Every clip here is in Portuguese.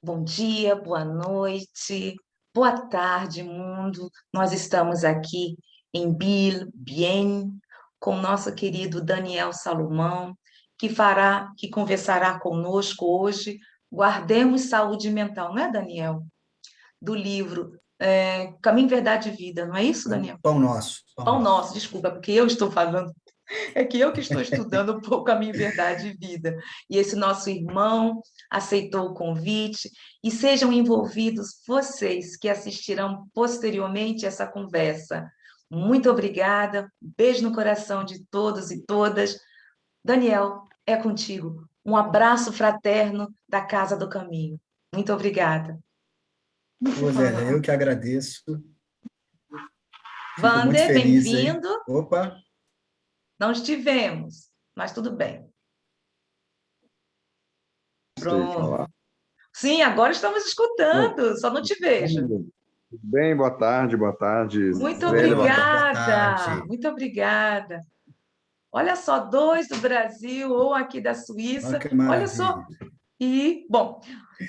Bom dia, boa noite, boa tarde, mundo. Nós estamos aqui em Bien, com nosso querido Daniel Salomão, que conversará conosco hoje. Guardemos saúde mental, não é, Daniel? Do livro Caminho, Verdade e Vida, não é isso, Pão, Daniel? pão nosso, pão Pão nosso. Nosso, desculpa, porque eu estou falando. É que eu que estou estudando um pouco a minha verdade e vida. E esse nosso irmão aceitou o convite e sejam envolvidos vocês que assistirão posteriormente essa conversa. Muito obrigada, beijo no coração de todos e todas. Daniel, é contigo. Um abraço fraterno da Casa do Caminho. Muito obrigada. Ô, Zélia, eu que agradeço. Fico muito Vander, feliz aí. bem-vindo. Opa, Não estivemos, mas tudo bem. Sei Pronto. falar. Sim, agora estamos Bom, escutando, só não te vejo. tudo bem, boa tarde, Muito oi, Zélia, boa tarde. boa obrigada, tarde. muito obrigada. Olha só, dois do Brasil ou aqui da Olha Suíça. que Olha só. maravilha. E, bom,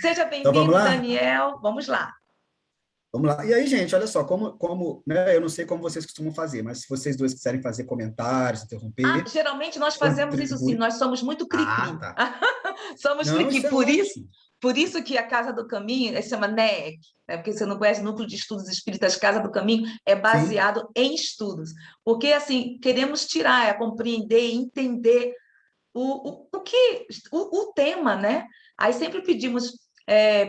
seja Então, vamos bem-vindo, lá? Daniel. Vamos lá. Vamos lá. E aí, gente, olha só, né, eu não sei como vocês costumam fazer, mas se vocês dois quiserem fazer comentários, interromper, Geralmente nós fazemos isso sim, contribui. nós somos muito Ah, cri-cri. tá. Somos Não, cri-cri, isso é ótimo. por isso que a Casa do Caminho se chama NEC, né? Porque você não conhece Núcleo de Estudos Espíritas Casa do Caminho, é Sim, baseado em estudos. Porque, assim, queremos tirar, compreender, entender o tema, né? Aí sempre pedimos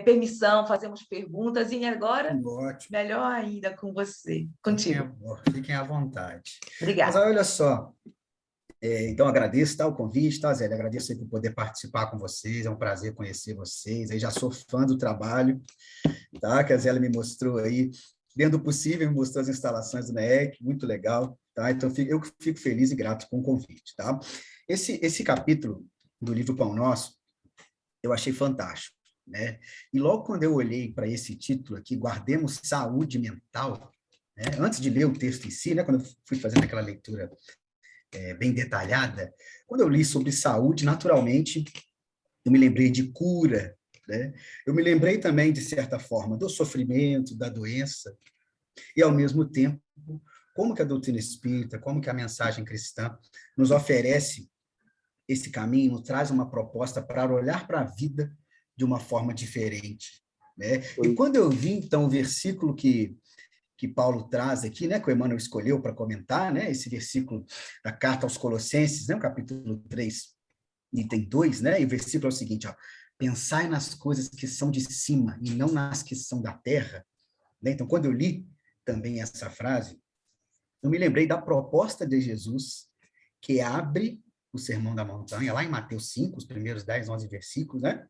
permissão, fazemos perguntas, e agora, ótimo. melhor ainda com você, contigo. Fiquem à vontade. Mas Obrigada. olha só, então agradeço, tá, o convite, tá, Zé? Agradeço aí por poder participar com vocês, é um prazer conhecer vocês. Aí já sou fã do trabalho, tá? Que a Zé me mostrou aí, dentro do possível, me mostrou as instalações do NEC, muito legal, tá? Então eu fico feliz e grato com o convite, tá? Esse capítulo do livro Pão Nosso, eu achei fantástico, né? E logo quando eu olhei para esse título aqui, Guardemos Saúde Mental, né? Antes de ler o texto em si, né? Quando eu fui fazendo aquela leitura bem detalhada, quando eu li sobre saúde, naturalmente, eu me lembrei de cura, né? Eu me lembrei também, de certa forma, do sofrimento, da doença, e, ao mesmo tempo, como que a doutrina espírita, como que a mensagem cristã nos oferece esse caminho, nos traz uma proposta para olhar para a vida de uma forma diferente, né? E quando eu vi, então, o versículo que Paulo traz aqui, né, que o Emmanuel escolheu para comentar, né, esse versículo da carta aos Colossenses, né, o capítulo 3, item 2, né, e o versículo é o seguinte, ó, pensai nas coisas que são de cima e não nas que são da terra, né? Então, quando eu li também essa frase, eu me lembrei da proposta de Jesus, que abre o Sermão da Montanha, lá em Mateus 5, os primeiros 10, 11 versículos, né?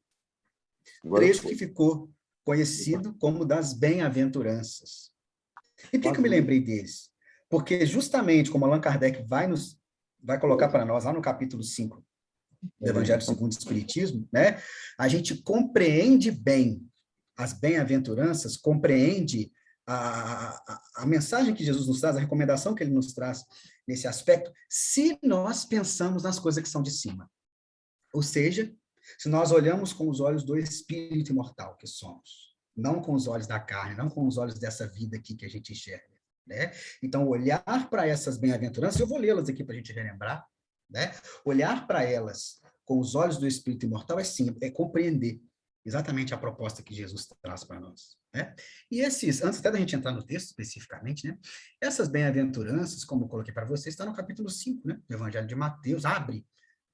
Agora Trecho foi. que ficou conhecido como das bem-aventuranças. E por que eu me Quase. lembrei deles? Porque justamente como Allan Kardec vai colocar para nós lá no capítulo 5 do Evangelho segundo o Espiritismo, né? A gente compreende bem as bem-aventuranças, compreende a mensagem que Jesus nos traz, a recomendação que ele nos traz nesse aspecto, se nós pensamos nas coisas que são de cima. Ou seja, se nós olhamos com os olhos do espírito imortal que somos, não com os olhos da carne, não com os olhos dessa vida aqui que a gente enxerga, né? Então, olhar para essas bem-aventuranças, eu vou lê-las aqui para a gente relembrar, né? Olhar para elas com os olhos do espírito imortal é compreender exatamente a proposta que Jesus traz para nós, né? E antes até da gente entrar no texto especificamente, né? Essas bem-aventuranças, como eu coloquei para vocês, está no capítulo 5, né? Do Evangelho de Mateus, abre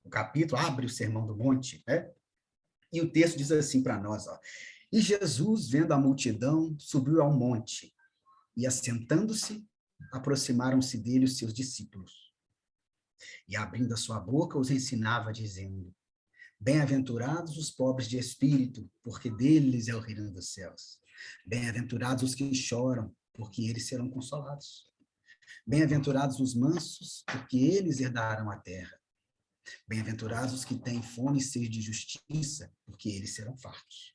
o capítulo, abre o Sermão do Monte, né? E o texto diz assim para nós, ó, e Jesus, vendo a multidão, subiu ao monte, e assentando-se, aproximaram-se dele os seus discípulos. E abrindo a sua boca, os ensinava, dizendo, bem-aventurados os pobres de espírito, porque deles é o reino dos céus. Bem-aventurados os que choram, porque eles serão consolados. Bem-aventurados os mansos, porque eles herdarão a terra. Bem-aventurados os que têm fome e sede de justiça, porque eles serão fartos.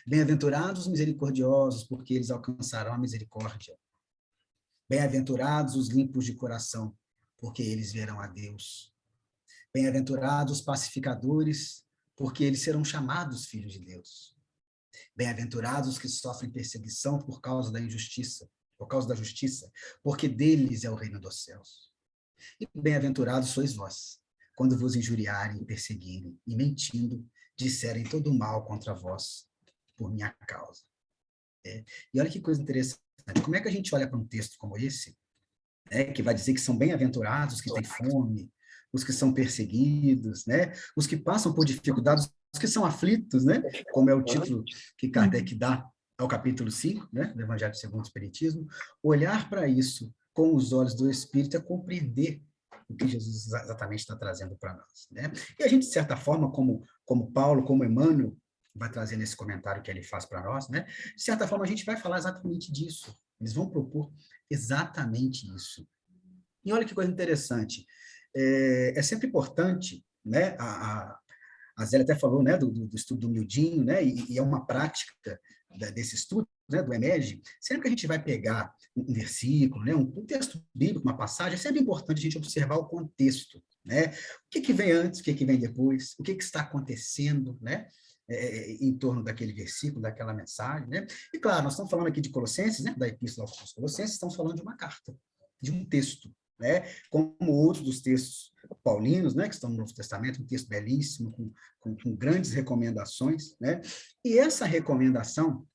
Bem-aventurados os misericordiosos, porque eles alcançarão a misericórdia. Bem-aventurados os limpos de coração, porque eles verão a Deus. Bem-aventurados os pacificadores, porque eles serão chamados filhos de Deus. Bem-aventurados os que sofrem perseguição por causa da injustiça, por causa da justiça, porque deles é o reino dos céus. E bem-aventurados sois vós, quando vos injuriarem, perseguirem e mentindo, disserem todo o mal contra vós, por minha causa. E olha que coisa interessante, como é que a gente olha para um texto como esse, que vai dizer que são bem-aventurados os que têm fome, os que são perseguidos, os que passam por dificuldades, os que são aflitos, como é o título que Kardec dá ao capítulo 5, do Evangelho segundo o Espiritismo. Olhar para isso com os olhos do Espírito é compreender o que Jesus exatamente está trazendo para nós. E a gente, de certa forma, como Paulo, como Emmanuel, vai trazer nesse comentário que ele faz para nós, de certa forma a gente vai falar exatamente disso. Eles vão propor exatamente isso. E olha que coisa interessante, é sempre importante, a Zélia até falou, do estudo do miudinho, e é uma prática desse estudo, do EMERGE. Sempre que a gente vai pegar um versículo, um texto bíblico, uma passagem, é sempre importante a gente observar o contexto, o que vem antes, o que vem depois, o que está acontecendo, em torno daquele versículo, daquela mensagem, E claro, nós estamos falando aqui de Colossenses, da Epístola aos Colossenses, estamos falando de uma carta, de um texto, como outros dos textos paulinos, que estão no Novo Testamento, um texto belíssimo, com grandes recomendações, E essa recomendação,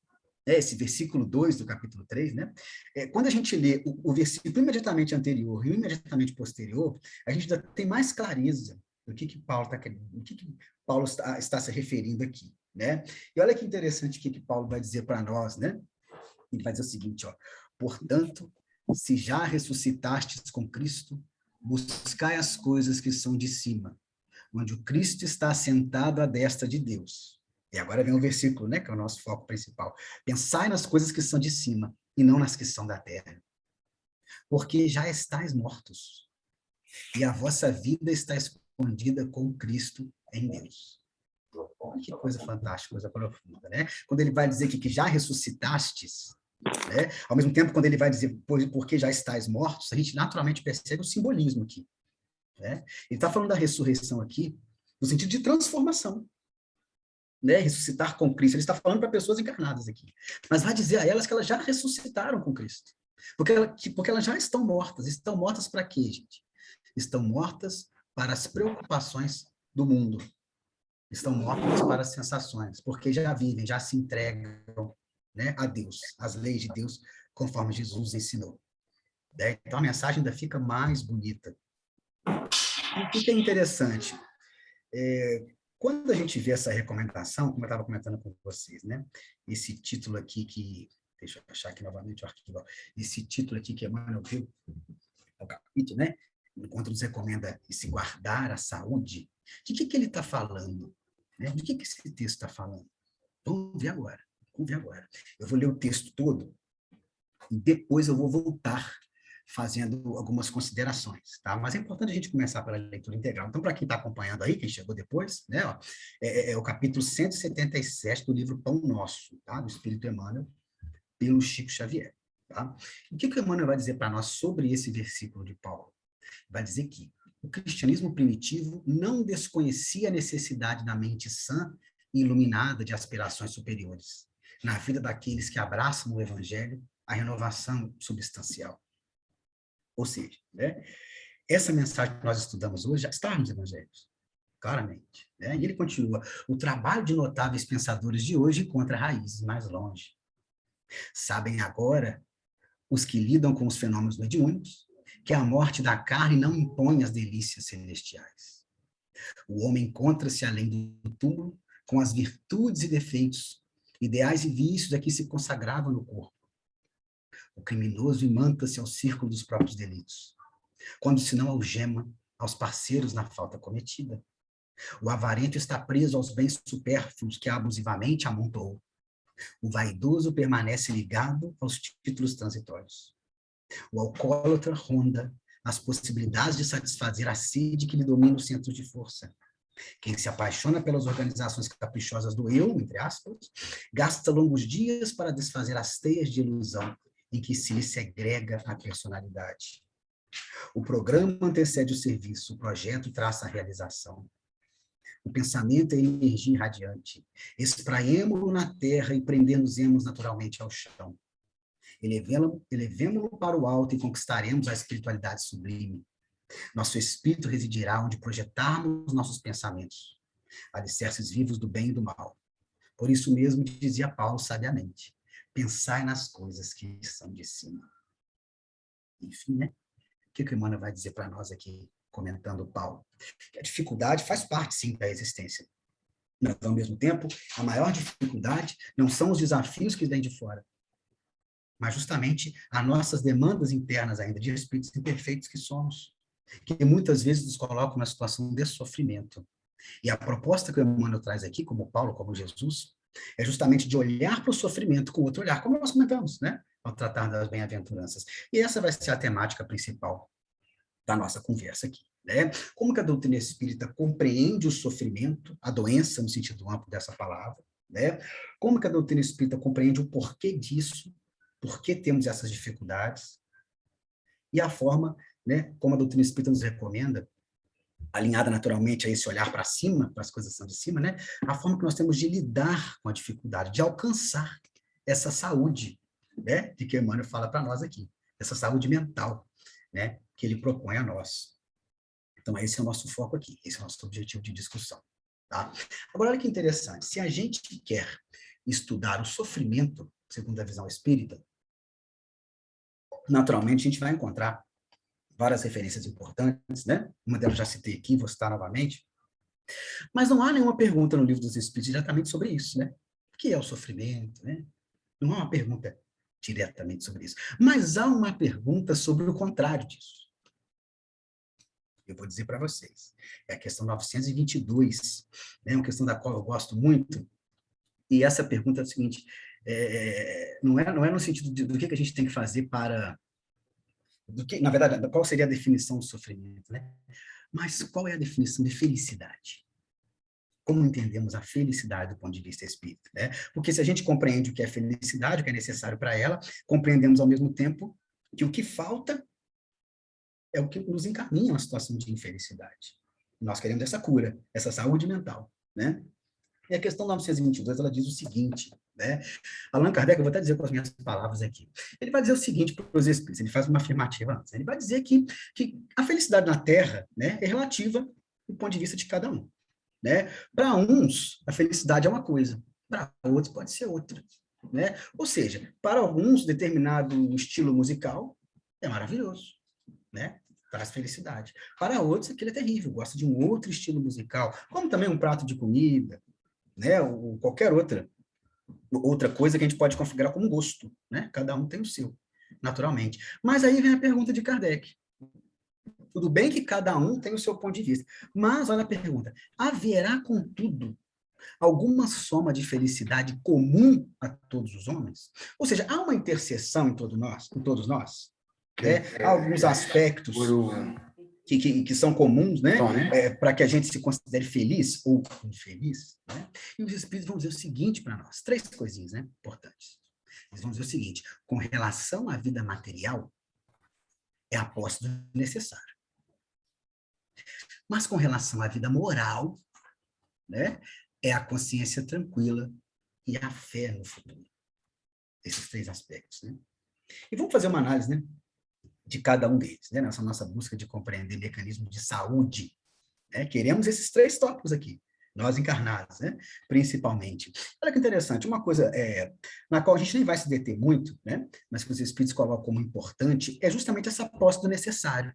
esse versículo 2 do capítulo 3, quando a gente lê o versículo imediatamente anterior e o imediatamente posterior, a gente ainda tem mais clareza do que Paulo está querendo, o que Paulo está se referindo aqui, E olha que interessante o que Paulo vai dizer para nós, Ele vai dizer o seguinte, portanto, se já ressuscitastes com Cristo, buscai as coisas que são de cima, onde o Cristo está assentado à destra de Deus. E agora vem o versículo, que é o nosso foco principal. Pensai nas coisas que são de cima, e não nas que são da terra. Porque já estáis mortos, e a vossa vida está escondida com Cristo em Deus. Olha que coisa fantástica, coisa profunda, Quando ele vai dizer que já ressuscitastes, ao mesmo tempo, quando ele vai dizer porque já estáis mortos, a gente naturalmente percebe o simbolismo aqui. Ele está falando da ressurreição aqui, no sentido de transformação. Ressuscitar com Cristo. Ele está falando para pessoas encarnadas aqui. Mas vai dizer a elas que elas já ressuscitaram com Cristo. Porque elas já estão mortas. Estão mortas para quê, gente? Estão mortas para as preocupações do mundo. Estão mortas para as sensações, porque já vivem, já se entregam a Deus, as leis de Deus, conforme Jesus ensinou. Então, a mensagem ainda fica mais bonita. E o que é interessante? Quando a gente vê essa recomendação, como eu estava comentando com vocês, esse título aqui deixa eu achar aqui novamente o arquivo, esse título aqui que Emmanuel viu, é o capítulo, enquanto nos recomenda se guardar a saúde, de que ele está falando? De que esse texto está falando? Vamos ver agora. Eu vou ler o texto todo e depois eu vou voltar fazendo algumas considerações, tá? Mas é importante a gente começar pela leitura integral. Então, para quem está acompanhando aí, quem chegou depois, é o capítulo 177 do livro Pão Nosso, tá? Do Espírito Emmanuel, pelo Chico Xavier, tá? O que o Emmanuel vai dizer para nós sobre esse versículo de Paulo? Vai dizer que o cristianismo primitivo não desconhecia a necessidade da mente sã e iluminada de aspirações superiores, na vida daqueles que abraçam o Evangelho, a renovação substancial. Ou seja, essa mensagem que nós estudamos hoje já está nos Evangelhos, claramente. E ele continua, o trabalho de notáveis pensadores de hoje encontra raízes mais longe. Sabem agora, os que lidam com os fenômenos mediúnicos, que a morte da carne não impõe as delícias celestiais. O homem encontra-se além do túmulo, com as virtudes e defeitos, ideais e vícios a que se consagrava no corpo. O criminoso imanta-se ao círculo dos próprios delitos, quando se não algema aos parceiros na falta cometida. O avarento está preso aos bens supérfluos que abusivamente amontoou. O vaidoso permanece ligado aos títulos transitórios. O alcoólatra ronda as possibilidades de satisfazer a sede que lhe domina os centros de força. Quem se apaixona pelas organizações caprichosas do eu, entre aspas, gasta longos dias para desfazer as teias de ilusão em que se lhe segrega a personalidade. O programa antecede o serviço, o projeto traça a realização. O pensamento é energia irradiante. Espraiemo-lo na terra e prendemos naturalmente ao chão. Elevemo-lo para o alto e conquistaremos a espiritualidade sublime. Nosso espírito residirá onde projetarmos nossos pensamentos, alicerces vivos do bem e do mal. Por isso mesmo dizia Paulo sabiamente, pensai nas coisas que são de cima. Enfim, né? O que Emmanuel vai dizer para nós aqui, comentando Paulo? Que a dificuldade faz parte, sim, da existência. Mas, ao mesmo tempo, a maior dificuldade não são os desafios que vêm de fora, mas justamente as nossas demandas internas ainda, de espíritos imperfeitos que somos, que muitas vezes nos colocam numa situação de sofrimento. E a proposta que o Emmanuel traz aqui, como Paulo, como Jesus, é justamente de olhar para o sofrimento com outro olhar, como nós comentamos, né? Ao tratar das bem-aventuranças. E essa vai ser a temática principal da nossa conversa aqui, né? Como que a doutrina espírita compreende o sofrimento, a doença, no sentido amplo dessa palavra, né? Como que a doutrina espírita compreende o porquê disso, por que temos essas dificuldades, e a forma, né, como a doutrina espírita nos recomenda, alinhada naturalmente a esse olhar para cima, para as coisas que são de cima, né, a forma que nós temos de lidar com a dificuldade, de alcançar essa saúde, né, de que Emmanuel fala para nós aqui, essa saúde mental, né, que ele propõe a nós. Então, esse é o nosso foco aqui, esse é o nosso objetivo de discussão. Tá? Agora, olha que interessante, se a gente quer estudar o sofrimento, segundo a visão espírita, naturalmente a gente vai encontrar várias referências importantes, né? Uma delas já citei aqui, vou citar novamente. Mas não há nenhuma pergunta no Livro dos Espíritos diretamente sobre isso, né? O que é o sofrimento, né? Não há uma pergunta diretamente sobre isso. Mas há uma pergunta sobre o contrário disso. Eu vou dizer para vocês. É a questão 922, né? Uma questão da qual eu gosto muito. E essa pergunta é o seguinte, não é no sentido do que a gente tem que fazer para... na verdade, qual seria a definição do sofrimento, né? Mas qual é a definição de felicidade? Como entendemos a felicidade do ponto de vista espírita, né? Porque se a gente compreende o que é felicidade, o que é necessário para ela, compreendemos ao mesmo tempo que o que falta é o que nos encaminha a uma situação de infelicidade. Nós queremos essa cura, essa saúde mental, né? E a questão 922, ela diz o seguinte, né? Allan Kardec, eu vou até dizer com as minhas palavras aqui, ele vai dizer o seguinte para os espíritos, ele faz uma afirmativa antes, ele vai dizer que a felicidade na Terra, né, é relativa do ponto de vista de cada um, né? Para uns, a felicidade é uma coisa, para outros pode ser outra, né? Ou seja, para alguns, determinado estilo musical é maravilhoso, né? Traz felicidade. Para outros, aquilo é terrível, gosta de um outro estilo musical, como também um prato de comida, né? Ou qualquer outra coisa que a gente pode configurar como gosto, né? Cada um tem o seu, naturalmente. Mas aí vem a pergunta de Kardec. Tudo bem que cada um tem o seu ponto de vista, mas olha a pergunta, haverá, contudo, alguma soma de felicidade comum a todos os homens? Ou seja, há uma interseção em todos nós, né? Há alguns aspectos que são comuns, né? Para que a gente se considere feliz ou infeliz, né? E os espíritos vão dizer o seguinte para nós, 3 coisinhas, né, importantes. Eles vão dizer o seguinte, com relação à vida material, é a posse do necessário. Mas com relação à vida moral, né, é a consciência tranquila e a fé no futuro. Esses 3 aspectos, né? E vamos fazer uma análise, né, de cada um deles, né, nessa nossa busca de compreender mecanismos de saúde, né? Queremos esses 3 tópicos aqui, nós encarnados, né, principalmente. Olha que interessante, uma coisa na qual a gente nem vai se deter muito, né, mas que os espíritos colocam como importante, é justamente essa posse do necessário,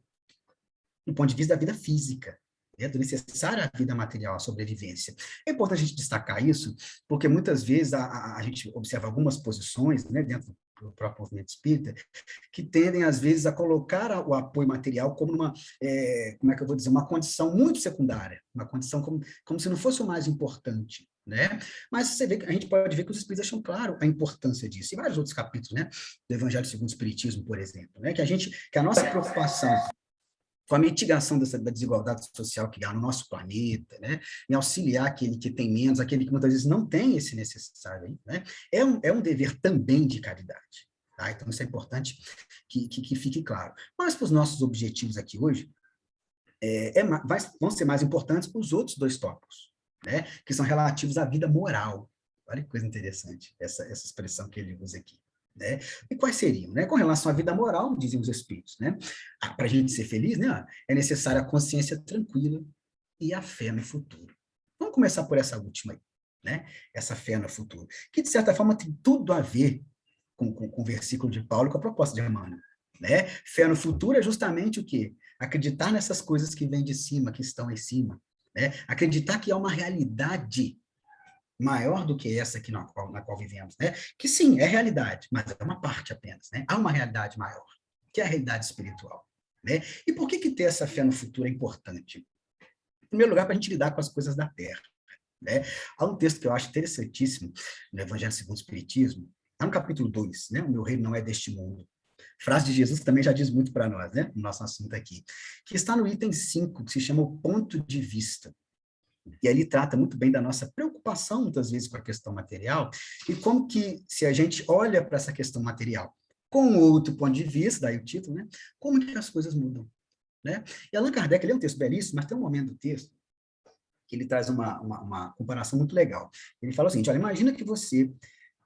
do ponto de vista da vida física, né, do necessário à vida material, à sobrevivência. É importante a gente destacar isso, porque muitas vezes a gente observa algumas posições, né, dentro do próprio movimento espírita, que tendem, às vezes, a colocar o apoio material como uma, como é que eu vou dizer, uma condição muito secundária, uma condição como se não fosse o mais importante, né? Mas você vê, a gente pode ver que os espíritos acham claro a importância disso, e vários outros capítulos, né, do Evangelho segundo o Espiritismo, por exemplo, né, que a nossa preocupação com a mitigação da desigualdade social que há no nosso planeta, né, em auxiliar aquele que tem menos, aquele que muitas vezes não tem esse necessário, né, é um dever também de caridade. Tá? Então, isso é importante que fique claro. Mas, para os nossos objetivos aqui hoje, vão ser mais importantes os outros 2 tópicos, né? Que são relativos à vida moral. Olha que coisa interessante, essa expressão que ele usa aqui. Né? E quais seriam? Né? Com relação à vida moral, dizem os Espíritos, né? Para a gente ser feliz, né? É necessária a consciência tranquila e a fé no futuro. Vamos começar por essa última aí, né? Essa fé no futuro, que de certa forma tem tudo a ver com o versículo de Paulo, com a proposta de Emmanuel, né? Fé no futuro é justamente o quê? Acreditar nessas coisas que vêm de cima, que estão em cima, né? Acreditar que há uma realidade maior do que essa aqui na qual vivemos, né? Que sim, é realidade, mas é uma parte apenas, né? Há uma realidade maior, que é a realidade espiritual, né? E por que ter essa fé no futuro é importante? Em primeiro lugar, para a gente lidar com as coisas da Terra, né? Há um texto que eu acho interessantíssimo no Evangelho segundo o Espiritismo, lá no capítulo 2, né? O meu reino não é deste mundo. Frase de Jesus que também já diz muito para nós, né? No nosso assunto aqui. Que está no item 5, que se chama o ponto de vista. E ali trata muito bem da nossa preocupação, muitas vezes, com a questão material, e como que, se a gente olha para essa questão material com outro ponto de vista, daí o título, né? Como que as coisas mudam, né? E Allan Kardec, ele é um texto belíssimo, mas tem um momento do texto que ele traz uma comparação muito legal. Ele fala o seguinte, olha, imagina que você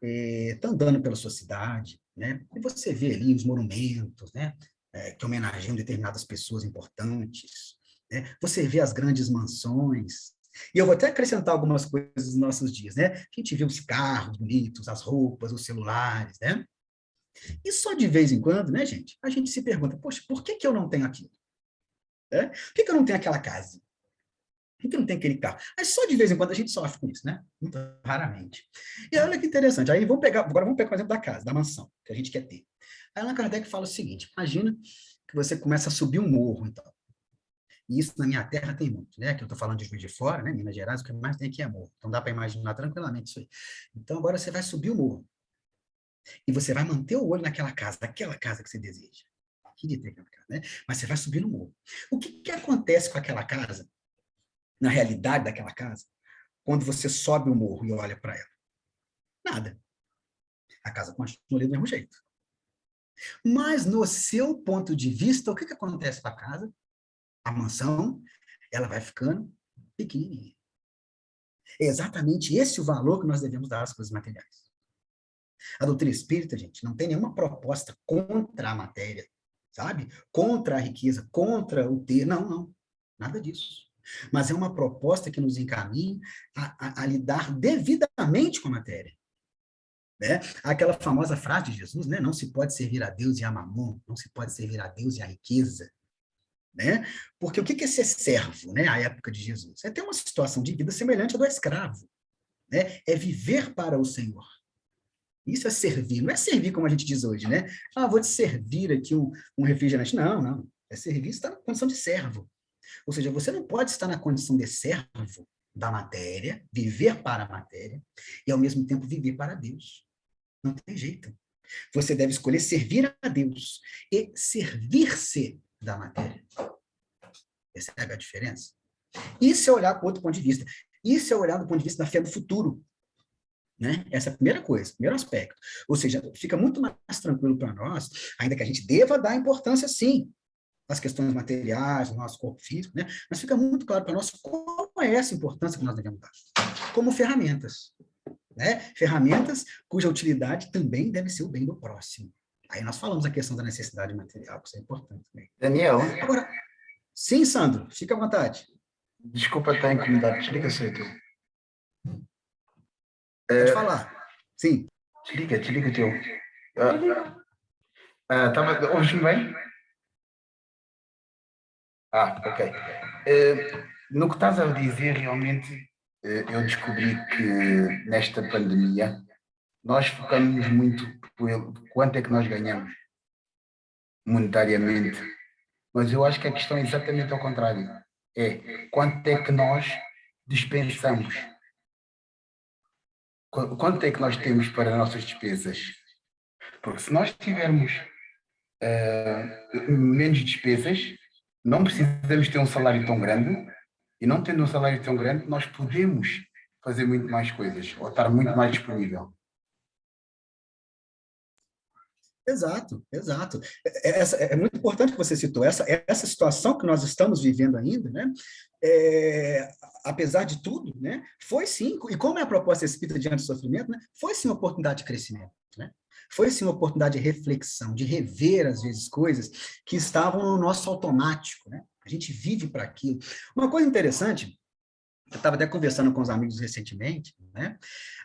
está andando pela sua cidade, né? E você vê ali os monumentos, né? Que homenageiam determinadas pessoas importantes, né? Você vê as grandes mansões. E eu vou até acrescentar algumas coisas nos nossos dias, né? A gente vê os carros bonitos, as roupas, os celulares, né? E só de vez em quando, né, gente? A gente se pergunta, poxa, por que eu não tenho aquilo? Por que eu não tenho aquela casa? Por que não tem aquele carro? Mas só de vez em quando a gente sofre com isso, né? Muito raramente. E olha que interessante. Aí agora vamos pegar o exemplo da casa, da mansão, que a gente quer ter. Aí Allan Kardec fala o seguinte: imagina que você começa a subir um morro, então. E isso na minha terra tem muito, né? Que eu estou falando de Juiz de Fora, né? Minas Gerais, o que mais tem aqui é morro. Então dá para imaginar tranquilamente isso aí. Então agora você vai subir o morro. E você vai manter o olho naquela casa que você deseja. Queria ter aquela casa, né? Mas você vai subir no morro. O que acontece com aquela casa, na realidade daquela casa, quando você sobe o morro e olha para ela? Nada. A casa continua do mesmo jeito. Mas, no seu ponto de vista, o que acontece com a casa? A mansão, ela vai ficando pequenininha. É exatamente esse o valor que nós devemos dar às coisas materiais. A doutrina espírita, gente, não tem nenhuma proposta contra a matéria, sabe? Contra a riqueza, contra o ter. Não, não. Nada disso. Mas é uma proposta que nos encaminha a lidar devidamente com a matéria. Né? Aquela famosa frase de Jesus, né? Não se pode servir a Deus e a mamon, não se pode servir a Deus e a riqueza. Né? Porque o que é ser servo, né? À época de Jesus? É ter uma situação de vida semelhante à do escravo. Né? É viver para o Senhor. Isso é servir, não é servir como a gente diz hoje, né? Ah, vou te servir aqui um refrigerante. Não, não. É servir, está na condição de servo. Ou seja, você não pode estar na condição de servo da matéria, viver para a matéria, e ao mesmo tempo viver para Deus. Não tem jeito. Você deve escolher servir a Deus e servir-se da matéria. Essa é a diferença. Isso é olhar para outro ponto de vista. Isso é olhar do ponto de vista da fé do futuro. Né? Essa é a primeira coisa, primeiro aspecto. Ou seja, fica muito mais tranquilo para nós, ainda que a gente deva dar importância, sim, às questões materiais, ao nosso corpo físico, né? Mas fica muito claro para nós qual é essa importância que nós devemos dar. Como ferramentas. Né? Ferramentas cuja utilidade também deve ser o bem do próximo. Aí nós falamos a questão da necessidade material, que isso é importante também. Daniel, Agora, sim, Sandro, fica à vontade. desculpa estar incomodado, desliga só tu. Pode falar. Sim. Desliga teu. Ouves-me bem? Ok. No que estás a dizer, realmente, eu descobri que nesta pandemia nós focamos muito pelo quanto é que nós ganhamos monetariamente, mas eu acho que a questão é exatamente ao contrário. É quanto é que nós dispensamos. Quanto é que nós temos para as nossas despesas? Porque se nós tivermos menos despesas, não precisamos ter um salário tão grande, e não tendo um salário tão grande, nós podemos fazer muito mais coisas, ou estar muito mais disponível. Exato, exato. É muito importante que você citou essa situação que nós estamos vivendo ainda, né? Apesar de tudo, né? Foi sim, e como é a proposta espírita diante do sofrimento, né? Foi sim uma oportunidade de crescimento, né? Foi sim uma oportunidade de reflexão, de rever, às vezes, coisas que estavam no nosso automático, né? A gente vive para aquilo. Uma coisa interessante, eu estava até conversando com os amigos recentemente, né?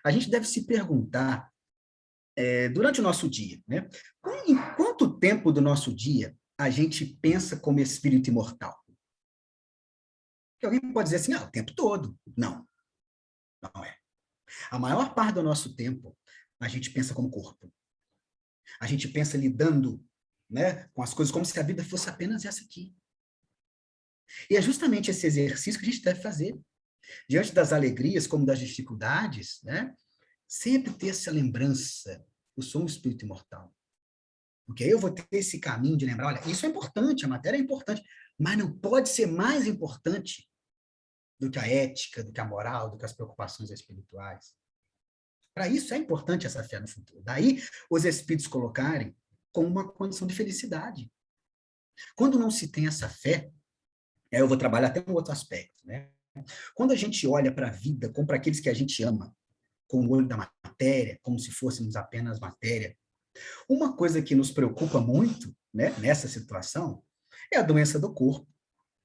A gente deve se perguntar, durante o nosso dia, né? Em quanto tempo do nosso dia a gente pensa como espírito imortal? Porque alguém pode dizer assim, o tempo todo. Não, não é. A maior parte do nosso tempo, a gente pensa como corpo. A gente pensa lidando, né, com as coisas como se a vida fosse apenas essa aqui. E é justamente esse exercício que a gente deve fazer. Diante das alegrias, como das dificuldades, né? Sempre ter essa lembrança. Eu sou um espírito imortal. Porque aí eu vou ter esse caminho de lembrar, olha, isso é importante, a matéria é importante, mas não pode ser mais importante do que a ética, do que a moral, do que as preocupações espirituais. Para isso é importante essa fé no futuro. Daí os espíritos colocarem como uma condição de felicidade. Quando não se tem essa fé, aí eu vou trabalhar até um outro aspecto, né? Quando a gente olha para a vida como para aqueles que a gente ama, com o olho da matéria, como se fôssemos apenas matéria, uma coisa que nos preocupa muito, né, nessa situação é a doença do corpo,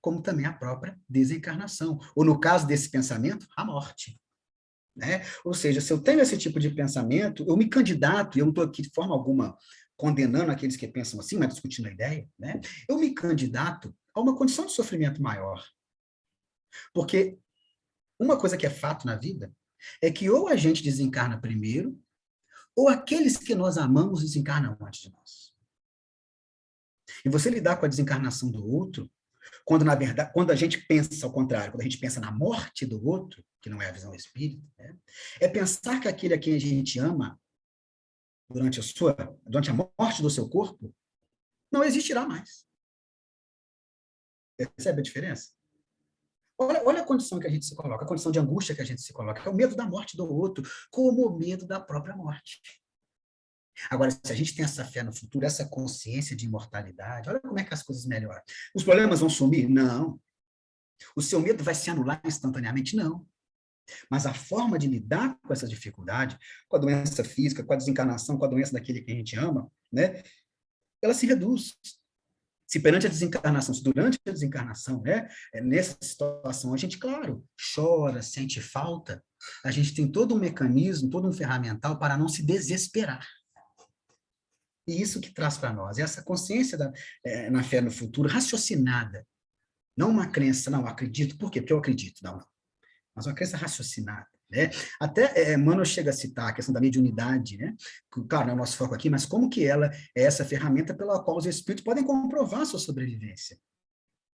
como também a própria desencarnação. Ou, no caso desse pensamento, a morte. Né? Ou seja, se eu tenho esse tipo de pensamento, eu me candidato, e eu não estou aqui de forma alguma condenando aqueles que pensam assim, mas discutindo a ideia, né? Eu me candidato a uma condição de sofrimento maior. Porque uma coisa que é fato na vida é que ou a gente desencarna primeiro, ou aqueles que nós amamos desencarnam antes de nós. E você lidar com a desencarnação do outro, quando, na verdade, quando a gente pensa ao contrário, quando a gente pensa na morte do outro, que não é a visão espírita, né, é pensar que aquele a quem a gente ama, durante a morte do seu corpo, não existirá mais. Percebe a diferença? Olha a condição que a gente se coloca, a condição de angústia que a gente se coloca, é o medo da morte do outro, como o medo da própria morte. Agora, se a gente tem essa fé no futuro, essa consciência de imortalidade, olha como é que as coisas melhoram. Os problemas vão sumir? Não. O seu medo vai se anular instantaneamente? Não. Mas a forma de lidar com essa dificuldade, com a doença física, com a desencarnação, com a doença daquele que a gente ama, né, ela se reduz. Se perante a desencarnação, se durante a desencarnação, né, nessa situação, a gente, claro, chora, sente falta, a gente tem todo um mecanismo, todo um ferramental para não se desesperar. E isso que traz para nós, essa consciência na fé no futuro, raciocinada. Não uma crença, não, acredito. Por quê? Porque eu acredito. Não. Mas uma crença raciocinada. Né? Até Emmanuel chega a citar a questão da mediunidade, né? Claro, não é o nosso foco aqui, mas como que ela é essa ferramenta pela qual os espíritos podem comprovar a sua sobrevivência.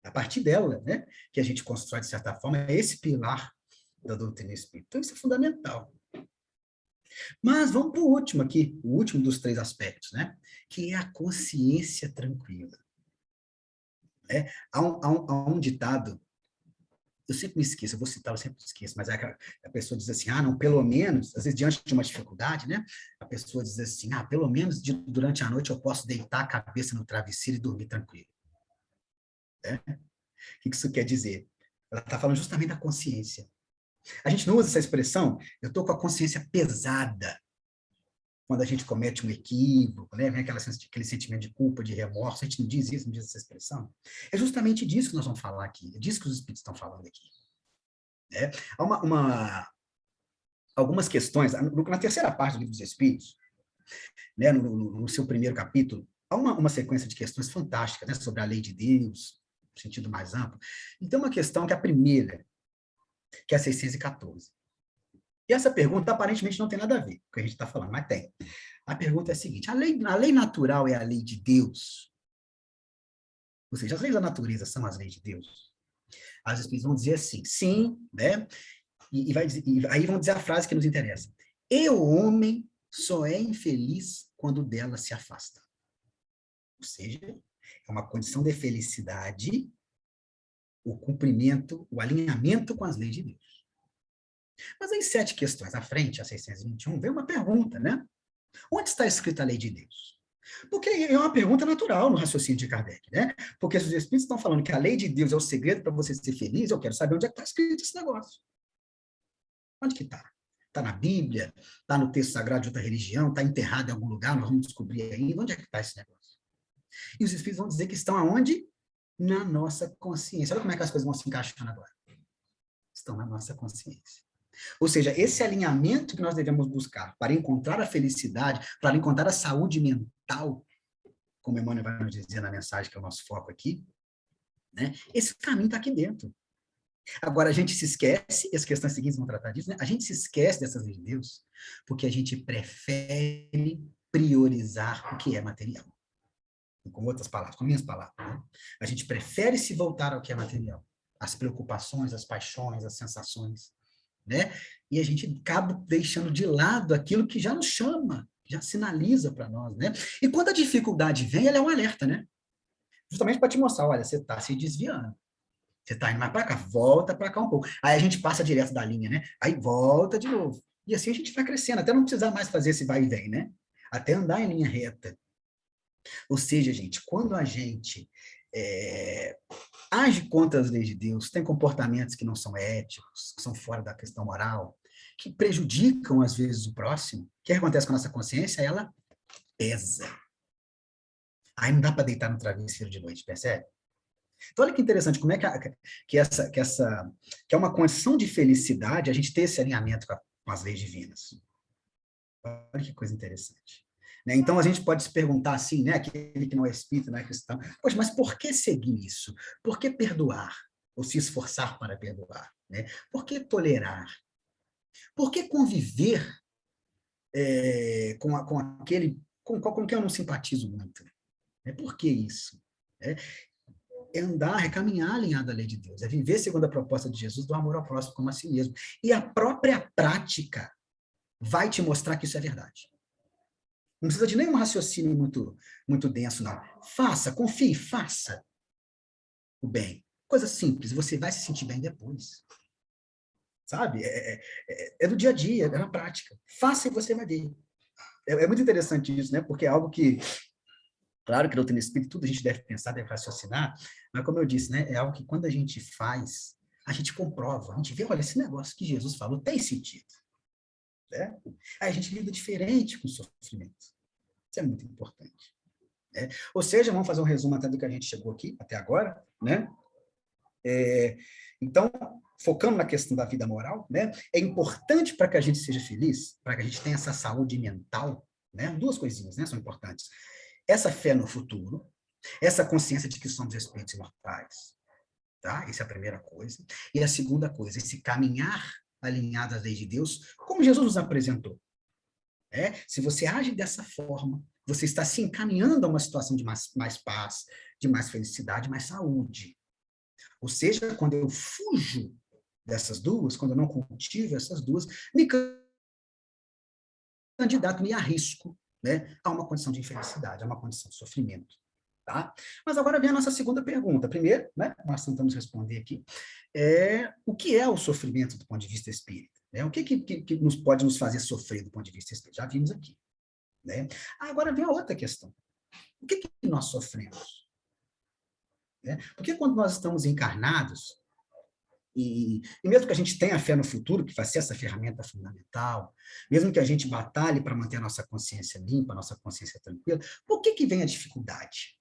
A partir dela, né, que a gente constrói, de certa forma, é esse pilar da doutrina espírita. Então, isso é fundamental. Mas vamos para o último aqui, o último dos 3 aspectos, né? Que é a consciência tranquila. Há um ditado, eu sempre me esqueço, eu vou citar, eu sempre me esqueço, mas a pessoa diz assim, não, pelo menos, às vezes diante de uma dificuldade, né? A pessoa diz assim, pelo menos durante a noite eu posso deitar a cabeça no travesseiro e dormir tranquilo. Né? O que isso quer dizer? Ela está falando justamente da consciência. A gente não usa essa expressão, eu estou com a consciência pesada, quando a gente comete um equívoco, né? Vem aquele sentimento de culpa, de remorso, a gente não diz isso, não diz essa expressão. É justamente disso que nós vamos falar aqui, é disso que os espíritos estão falando aqui. Né? Há algumas questões, na terceira parte do Livro dos Espíritos, né? no seu primeiro capítulo, há uma sequência de questões fantásticas, né? Sobre a lei de Deus, no sentido mais amplo. Então, uma questão que é a primeira, que é a 614. E essa pergunta, aparentemente, não tem nada a ver com o que a gente está falando, mas tem. A pergunta é a seguinte, a lei natural é a lei de Deus? Ou seja, as leis da natureza são as leis de Deus? As espíritas vão dizer assim, sim, né? E aí vão dizer a frase que nos interessa. E o homem só é infeliz quando dela se afasta. Ou seja, é uma condição de felicidade o cumprimento, o alinhamento com as leis de Deus. Mas em 7 questões à frente, a 621, vem uma pergunta, né? Onde está escrita a lei de Deus? Porque é uma pergunta natural no raciocínio de Kardec, né? Porque se os espíritos estão falando que a lei de Deus é o segredo para você ser feliz, eu quero saber onde é que está escrito esse negócio. Onde que está? Está na Bíblia? Está no texto sagrado de outra religião? Está enterrado em algum lugar? Nós vamos descobrir ainda. Onde é que está esse negócio? E os espíritos vão dizer que estão aonde? Na nossa consciência. Olha como é que as coisas vão se encaixando agora. Estão na nossa consciência. Ou seja, esse alinhamento que nós devemos buscar para encontrar a felicidade, para encontrar a saúde mental, como Emmanuel vai nos dizer na mensagem, que é o nosso foco aqui, né? Esse caminho está aqui dentro. Agora, a gente se esquece, e as questões seguintes vão tratar disso, né? A gente se esquece dessas leis de Deus porque a gente prefere priorizar o que é material. Com outras palavras, com minhas palavras, né? A gente prefere se voltar ao que é material. As preocupações, as paixões, as sensações, né? E a gente acaba deixando de lado aquilo que já nos chama, já sinaliza para nós, né? E quando a dificuldade vem, ela é um alerta, né? Justamente para te mostrar, olha, você está se desviando. Você está indo mais para cá, volta para cá um pouco. Aí a gente passa direto da linha, né? Aí volta de novo. E assim a gente vai crescendo, até não precisar mais fazer esse vai e vem, né? Até andar em linha reta. Ou seja, gente, quando a gente age contra as leis de Deus, tem comportamentos que não são éticos, que são fora da questão moral, que prejudicam, às vezes, o próximo, o que acontece com a nossa consciência? Ela pesa. Aí não dá para deitar no travesseiro de noite, percebe? Então, olha que interessante, como é que é uma condição de felicidade a gente ter esse alinhamento com as leis divinas. Olha que coisa interessante. Né? Então, a gente pode se perguntar assim, né? Aquele que não é espírita, não é cristão, poxa, mas por que seguir isso? Por que perdoar? Ou se esforçar para perdoar? Né? Por que tolerar? Por que conviver com aquele com quem eu não simpatizo muito? Por que isso? É andar, é caminhar alinhado à lei de Deus, é viver segundo a proposta de Jesus do amor ao próximo como a si mesmo. E a própria prática vai te mostrar que isso é verdade. Não precisa de nenhum raciocínio muito denso, não. Faça, confie, faça o bem. Coisa simples, você vai se sentir bem depois. Sabe? É do dia a dia, é na prática. Faça e você vai ver. É muito interessante isso, né? Porque é algo que, claro que doutrina espírita, tudo a gente deve pensar, deve raciocinar, mas como eu disse, né? É algo que quando a gente faz, a gente comprova, a gente vê, olha, esse negócio que Jesus falou tem sentido. Né? Aí a gente lida diferente com o sofrimento. Isso é muito importante. Né? Ou seja, vamos fazer um resumo até do que a gente chegou aqui, até agora, né? Então, focando na questão da vida moral, né? É importante para que a gente seja feliz, para que a gente tenha essa saúde mental, né? Duas coisinhas, né? São importantes. Essa fé no futuro, essa consciência de que somos espíritos imortais, tá? Essa é a primeira coisa. E a segunda coisa, esse caminhar alinhado às leis de Deus, como Jesus nos apresentou. Se você age dessa forma, você está se encaminhando a uma situação de mais paz, de mais felicidade, mais saúde. Ou seja, quando eu fujo dessas duas, quando eu não cultivo essas duas, me candidato, me arrisco, né, a uma condição de infelicidade, a uma condição de sofrimento. Tá? Mas agora vem a nossa segunda pergunta. Primeiro, né, nós tentamos responder aqui, o que é o sofrimento do ponto de vista espírita? Né? O que pode nos fazer sofrer do ponto de vista espírita? Já vimos aqui. Né? Agora vem a outra questão. O que nós sofremos? Né? Porque quando nós estamos encarnados, e mesmo que a gente tenha fé no futuro, que vai ser essa ferramenta fundamental, mesmo que a gente batalhe para manter a nossa consciência limpa, a nossa consciência tranquila, por que vem a dificuldade?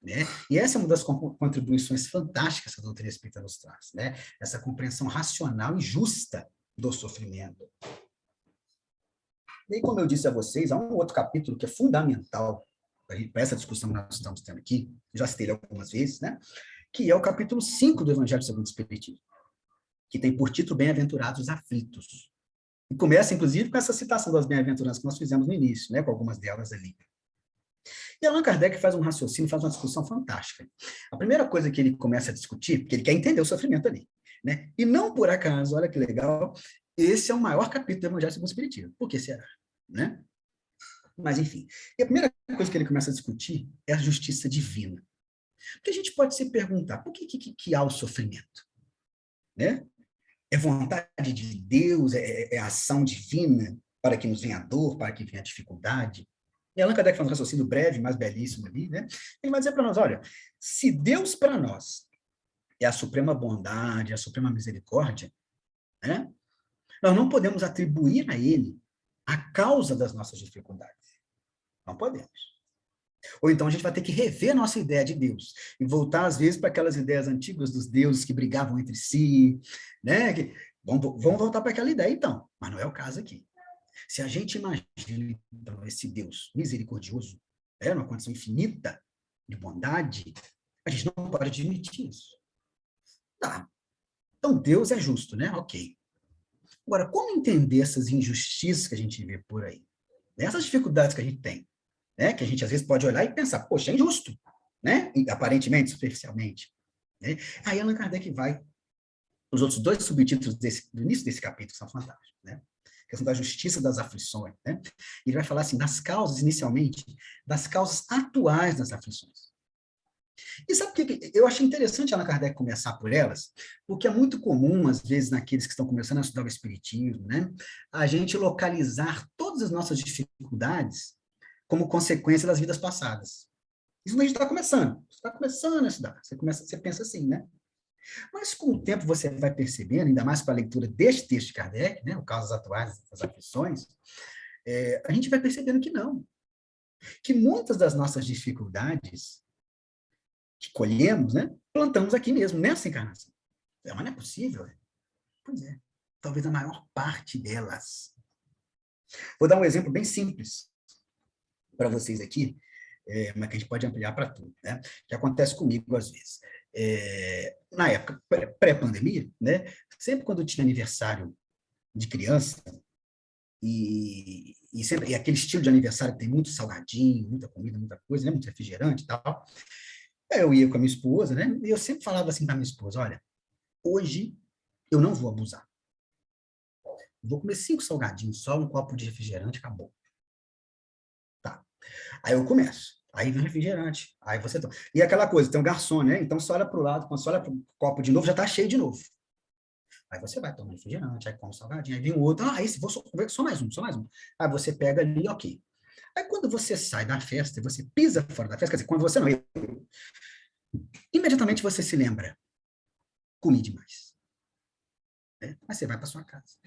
Né? E essa é uma das contribuições fantásticas que a doutrina espírita nos traz, né? Essa compreensão racional e justa do sofrimento. E como eu disse a vocês, há um outro capítulo que é fundamental para essa discussão que nós estamos tendo aqui, já citei ele algumas vezes, né? Que é o capítulo 5 do Evangelho segundo o Espiritismo, que tem por título Bem-aventurados os aflitos. E começa, inclusive, com essa citação das bem-aventuranças que nós fizemos no início, né? Com algumas delas ali. E Allan Kardec faz um raciocínio, faz uma discussão fantástica. A primeira coisa que ele começa a discutir, porque ele quer entender o sofrimento ali, né? E não por acaso, olha que legal, esse é o maior capítulo do Evangelho segundo o Espiritismo. Por que será? Né? Mas, enfim. E a primeira coisa que ele começa a discutir é a justiça divina. Porque a gente pode se perguntar, por que há o sofrimento? Né? É vontade de Deus, é ação divina para que nos venha a dor, para que venha a dificuldade? E Allan Kardec faz um raciocínio breve, mas belíssimo ali, né? Ele vai dizer para nós, olha, se Deus para nós é a suprema bondade, a suprema misericórdia, né? Nós não podemos atribuir a ele a causa das nossas dificuldades. Não podemos. Ou então a gente vai ter que rever nossa ideia de Deus e voltar, às vezes, para aquelas ideias antigas dos deuses que brigavam entre si, né? Vamos voltar para aquela ideia, então. Mas não é o caso aqui. Se a gente imagina, então, esse Deus misericordioso, numa condição infinita de bondade, a gente não pode admitir isso. Tá. Então, Deus é justo, né? Ok. Agora, como entender essas injustiças que a gente vê por aí? Essas dificuldades que a gente tem, né? Que a gente, às vezes, pode olhar e pensar, poxa, é injusto, né? Aparentemente, superficialmente. Né? Aí Allan Kardec vai, os outros dois subtítulos do início desse capítulo são fantásticos, né? A questão da justiça das aflições, né? Ele vai falar assim, das causas, inicialmente, das causas atuais das aflições. E sabe o que eu achei interessante Allan Kardec começar por elas? Porque é muito comum, às vezes, naqueles que estão começando a estudar o Espiritismo, né? A gente localizar todas as nossas dificuldades como consequência das vidas passadas. Isso quando a gente está começando. Você está começando a estudar. Você pensa assim, né? Mas com o tempo você vai percebendo, ainda mais com a leitura deste texto de Kardec, né? O Causas Atuais das Aflições, a gente vai percebendo que não. Que muitas das nossas dificuldades que colhemos, né, plantamos aqui mesmo, nessa encarnação. Mas não é possível. Pois é. Talvez a maior parte delas. Vou dar um exemplo bem simples para vocês aqui, mas que a gente pode ampliar para tudo, né? Que acontece comigo às vezes. Na época pré-pandemia, né? Sempre quando tinha aniversário de criança, e aquele estilo de aniversário que tem muito salgadinho, muita comida, muita coisa, né? Muito refrigerante e tal. Eu ia com a minha esposa, né? E eu sempre falava assim para minha esposa, olha, hoje eu não vou abusar. Vou comer 5 salgadinhos, só um copo de refrigerante, acabou. Tá. Aí eu começo. Aí vem o refrigerante. Aí você toma. E aquela coisa, tem um garçom, né? Então você olha para o lado, quando você olha para o copo de novo, já está cheio de novo. Aí você vai tomar refrigerante, aí come um salgadinho, aí vem o outro, esse, só mais um, só mais um. Aí você pega ali, ok. Aí quando você sai da festa, você pisa fora da festa, quer dizer, quando você não, imediatamente você se lembra, comi demais. Né? Aí você vai para sua casa.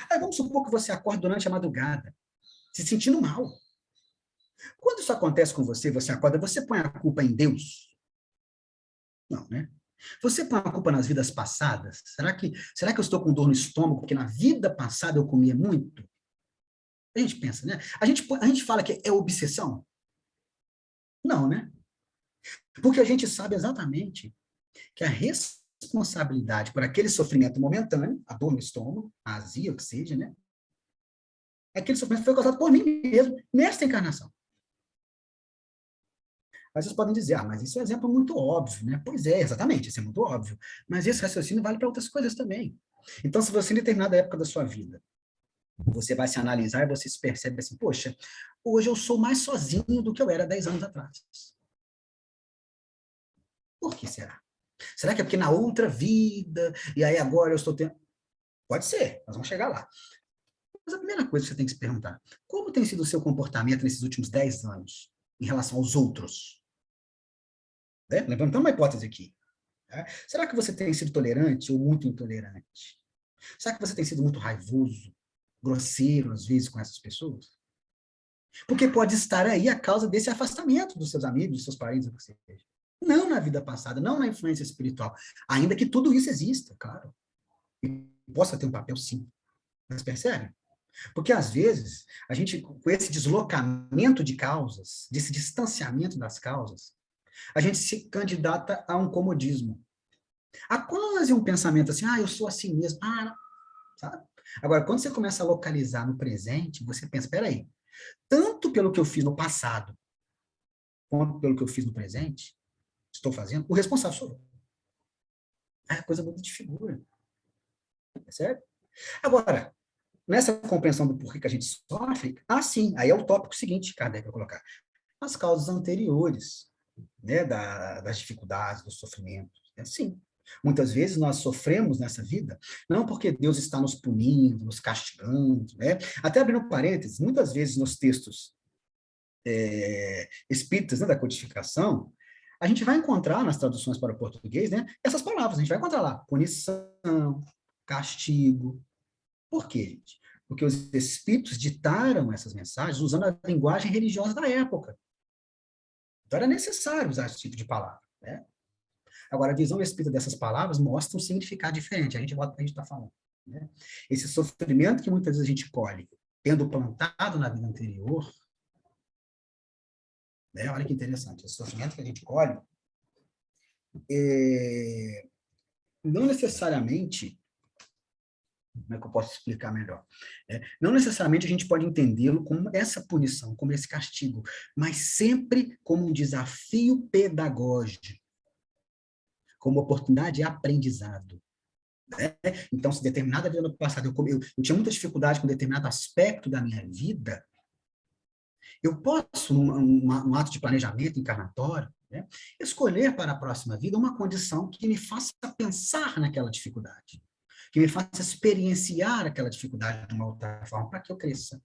Aí vamos supor que você acorda durante a madrugada, se sentindo mal. Quando isso acontece com você, você acorda, você põe a culpa em Deus? Não, né? Você põe a culpa nas vidas passadas? Será que eu estou com dor no estômago porque na vida passada eu comia muito? A gente pensa, né? A gente fala que é obsessão? Não, né? Porque a gente sabe exatamente que a responsabilidade por aquele sofrimento momentâneo, a dor no estômago, a azia, o que seja, né? Aquele sofrimento foi causado por mim mesmo, nesta encarnação. Aí vocês podem dizer, mas isso é um exemplo muito óbvio, né? Pois é, exatamente, isso é muito óbvio. Mas esse raciocínio vale para outras coisas também. Então, se você, em determinada época da sua vida, você vai se analisar e você se percebe assim, poxa, hoje eu sou mais sozinho do que eu era 10 anos atrás. Por que será? Será que é porque na outra vida, e aí agora eu estou tendo... Pode ser, nós vamos chegar lá. Mas a primeira coisa que você tem que se perguntar, como tem sido o seu comportamento nesses últimos 10 anos em relação aos outros? Né? Levantando uma hipótese aqui. Tá? Será que você tem sido tolerante ou muito intolerante? Será que você tem sido muito raivoso, grosseiro, às vezes, com essas pessoas? Porque pode estar aí a causa desse afastamento dos seus amigos, dos seus parentes, o que seja. Não na vida passada, não na influência espiritual. Ainda que tudo isso exista, claro. E possa ter um papel, sim. Mas percebe? Porque, às vezes, a gente, com esse deslocamento de causas, desse distanciamento das causas, a gente se candidata a um comodismo. A quase um pensamento assim, eu sou assim mesmo. Sabe? Agora, quando você começa a localizar no presente, você pensa, espera aí, tanto pelo que eu fiz no passado, quanto pelo que eu fiz no presente, estou fazendo, o responsável sou eu. É coisa muito de figura. É certo? Agora, nessa compreensão do porquê que a gente sofre, sim, aí é o tópico seguinte, Kardec vai colocar. As causas anteriores, né, das dificuldades, do sofrimento. Sim. Muitas vezes nós sofremos nessa vida, não porque Deus está nos punindo, nos castigando, né? Até abrindo parênteses, muitas vezes nos textos espíritas, né, da codificação, a gente vai encontrar nas traduções para o português, né, essas palavras, a gente vai encontrar lá, punição, castigo. Por quê, gente? Porque os espíritos ditaram essas mensagens usando a linguagem religiosa da época. Então era necessário usar esse tipo de palavra, né? Agora, a visão espírita dessas palavras mostra um significado diferente, a gente volta ao que a gente está falando, né? Esse sofrimento que muitas vezes a gente colhe, tendo plantado na vida anterior, né? Olha que interessante, esse sofrimento que a gente colhe, não necessariamente, como é que eu posso explicar melhor? Não necessariamente a gente pode entendê-lo como essa punição, como esse castigo, mas sempre como um desafio pedagógico, como oportunidade de aprendizado. Né? Então, se determinada vida no passado eu tinha muita dificuldade com determinado aspecto da minha vida, eu posso, num ato de planejamento encarnatório, né, escolher para a próxima vida uma condição que me faça pensar naquela dificuldade, que me faça experienciar aquela dificuldade de uma outra forma, para que eu cresça.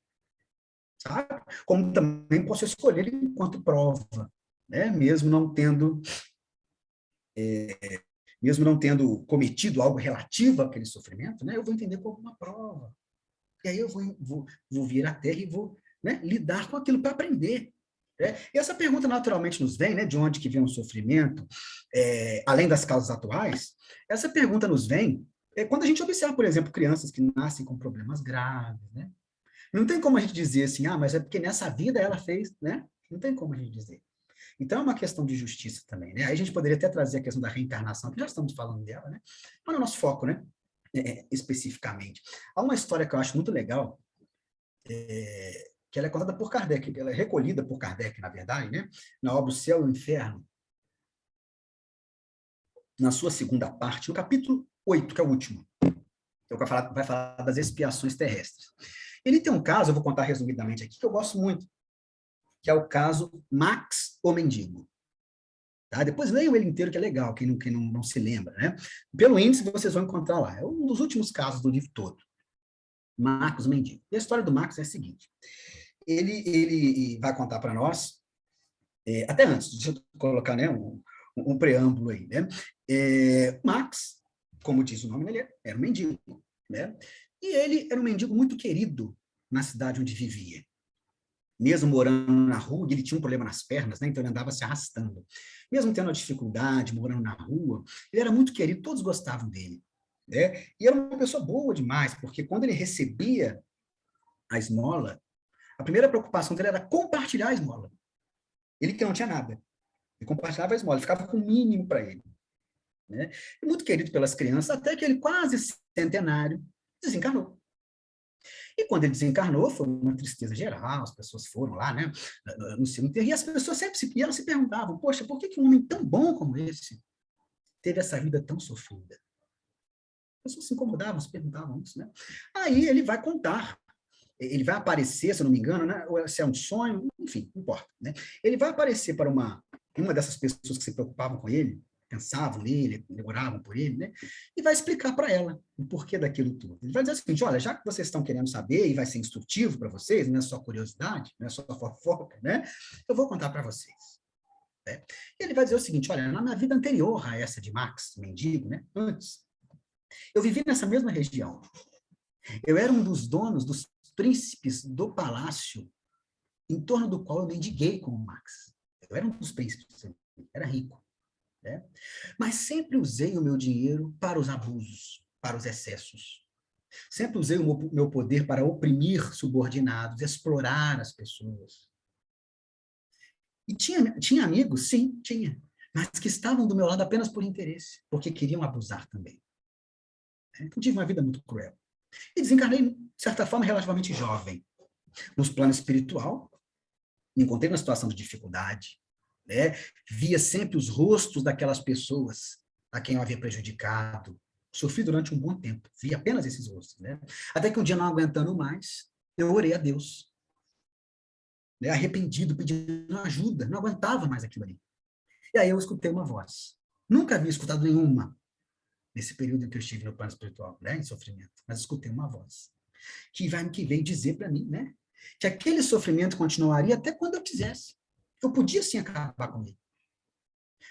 Sabe? Como também posso escolher enquanto prova, né, mesmo não tendo cometido algo relativo àquele sofrimento, né, eu vou entender como uma prova. E aí eu vou vir à Terra e vou, né, lidar com aquilo para aprender. Né? E essa pergunta naturalmente nos vem, né, de onde que vem o sofrimento, além das causas atuais, essa pergunta nos vem quando a gente observa, por exemplo, crianças que nascem com problemas graves. Né? Não tem como a gente dizer assim, mas é porque nessa vida ela fez, né? Não tem como a gente dizer. Então, é uma questão de justiça também, né? Aí a gente poderia até trazer a questão da reencarnação, que já estamos falando dela, né? Mas no nosso foco, né? Especificamente. Há uma história que eu acho muito legal, que ela é contada por Kardec, ela é recolhida por Kardec, na verdade, né? Na obra O Céu e o Inferno, na sua segunda parte, no capítulo 8, que é o último, que vai falar das expiações terrestres. Ele tem um caso, eu vou contar resumidamente aqui, que eu gosto muito, que é o caso Max, o Mendigo. Tá? Depois leiam ele inteiro, que é legal, quem não se lembra. Né? Pelo índice, vocês vão encontrar lá. É um dos últimos casos do livro todo. Marcos Mendigo. E a história do Marcos é a seguinte. Ele vai contar para nós, até antes, deixa eu colocar, né, um preâmbulo aí. Né? Max, como diz o nome, ele era um mendigo. Né? E ele era um mendigo muito querido na cidade onde vivia. Mesmo morando na rua, ele tinha um problema nas pernas, né? Então ele andava se arrastando. Mesmo tendo uma dificuldade, morando na rua, ele era muito querido, todos gostavam dele. Né? E era uma pessoa boa demais, porque quando ele recebia a esmola, a primeira preocupação dele era compartilhar a esmola. Ele que não tinha nada. Ele compartilhava a esmola, ficava com o mínimo para ele. Né? E muito querido pelas crianças, até que ele, quase centenário, desencarnou. E quando ele desencarnou, foi uma tristeza geral, as pessoas foram lá, né, no cemitério, e as pessoas sempre se perguntavam, poxa, por que um homem tão bom como esse teve essa vida tão sofrida? As pessoas se incomodavam, se perguntavam isso, né? Aí ele vai contar, ele vai aparecer, se eu não me engano, né, ou se é um sonho, enfim, não importa, né? Ele vai aparecer para uma dessas pessoas que se preocupavam com ele, pensavam nele, oravam por ele, né? E vai explicar para ela o porquê daquilo tudo. Ele vai dizer o seguinte, olha, já que vocês estão querendo saber e vai ser instrutivo para vocês, não é só curiosidade, não é só fofoca, né? Eu vou contar para vocês. Né? E ele vai dizer o seguinte, olha, na minha vida anterior a essa de Max, mendigo, né? Antes, eu vivi nessa mesma região. Eu era um dos donos dos príncipes do palácio em torno do qual eu mendiguei como Max. Eu era um dos príncipes, era rico. Né? Mas sempre usei o meu dinheiro para os abusos, para os excessos. Sempre usei o meu poder para oprimir subordinados, explorar as pessoas. E tinha amigos? Sim, tinha. Mas que estavam do meu lado apenas por interesse, porque queriam abusar também. Então, tive uma vida muito cruel. E desencarnei, de certa forma, relativamente jovem. No plano espiritual, me encontrei numa situação de dificuldade, né? Via sempre os rostos daquelas pessoas a quem eu havia prejudicado. Sofri durante um bom tempo, via apenas esses rostos. Né? Até que um dia, não aguentando mais, eu orei a Deus. Né? Arrependido, pedindo ajuda, não aguentava mais aquilo ali. E aí eu escutei uma voz. Nunca havia escutado nenhuma nesse período em que eu estive no plano espiritual, né? Em sofrimento. Mas escutei uma voz que veio dizer para mim, né? que aquele sofrimento continuaria até quando eu quisesse. Eu podia, sim, acabar com ele.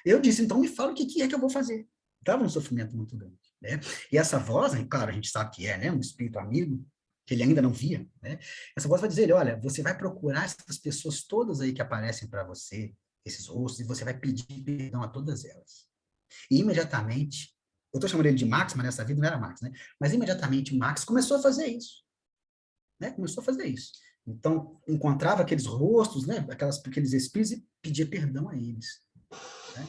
Eu disse, então me fala o que é que eu vou fazer. Estava um sofrimento muito grande, né? E essa voz, claro, a gente sabe que é, né? Um espírito amigo, que ele ainda não via, né? Essa voz vai dizer, olha, você vai procurar essas pessoas todas aí que aparecem para você, esses rostos, e você vai pedir perdão a todas elas. E imediatamente, eu estou chamando ele de Max, mas nessa vida não era Max, né? Mas imediatamente o Max começou a fazer isso, né? Começou a fazer isso. Então, encontrava aqueles rostos, né? Aqueles espíritos e pedia perdão a eles, né?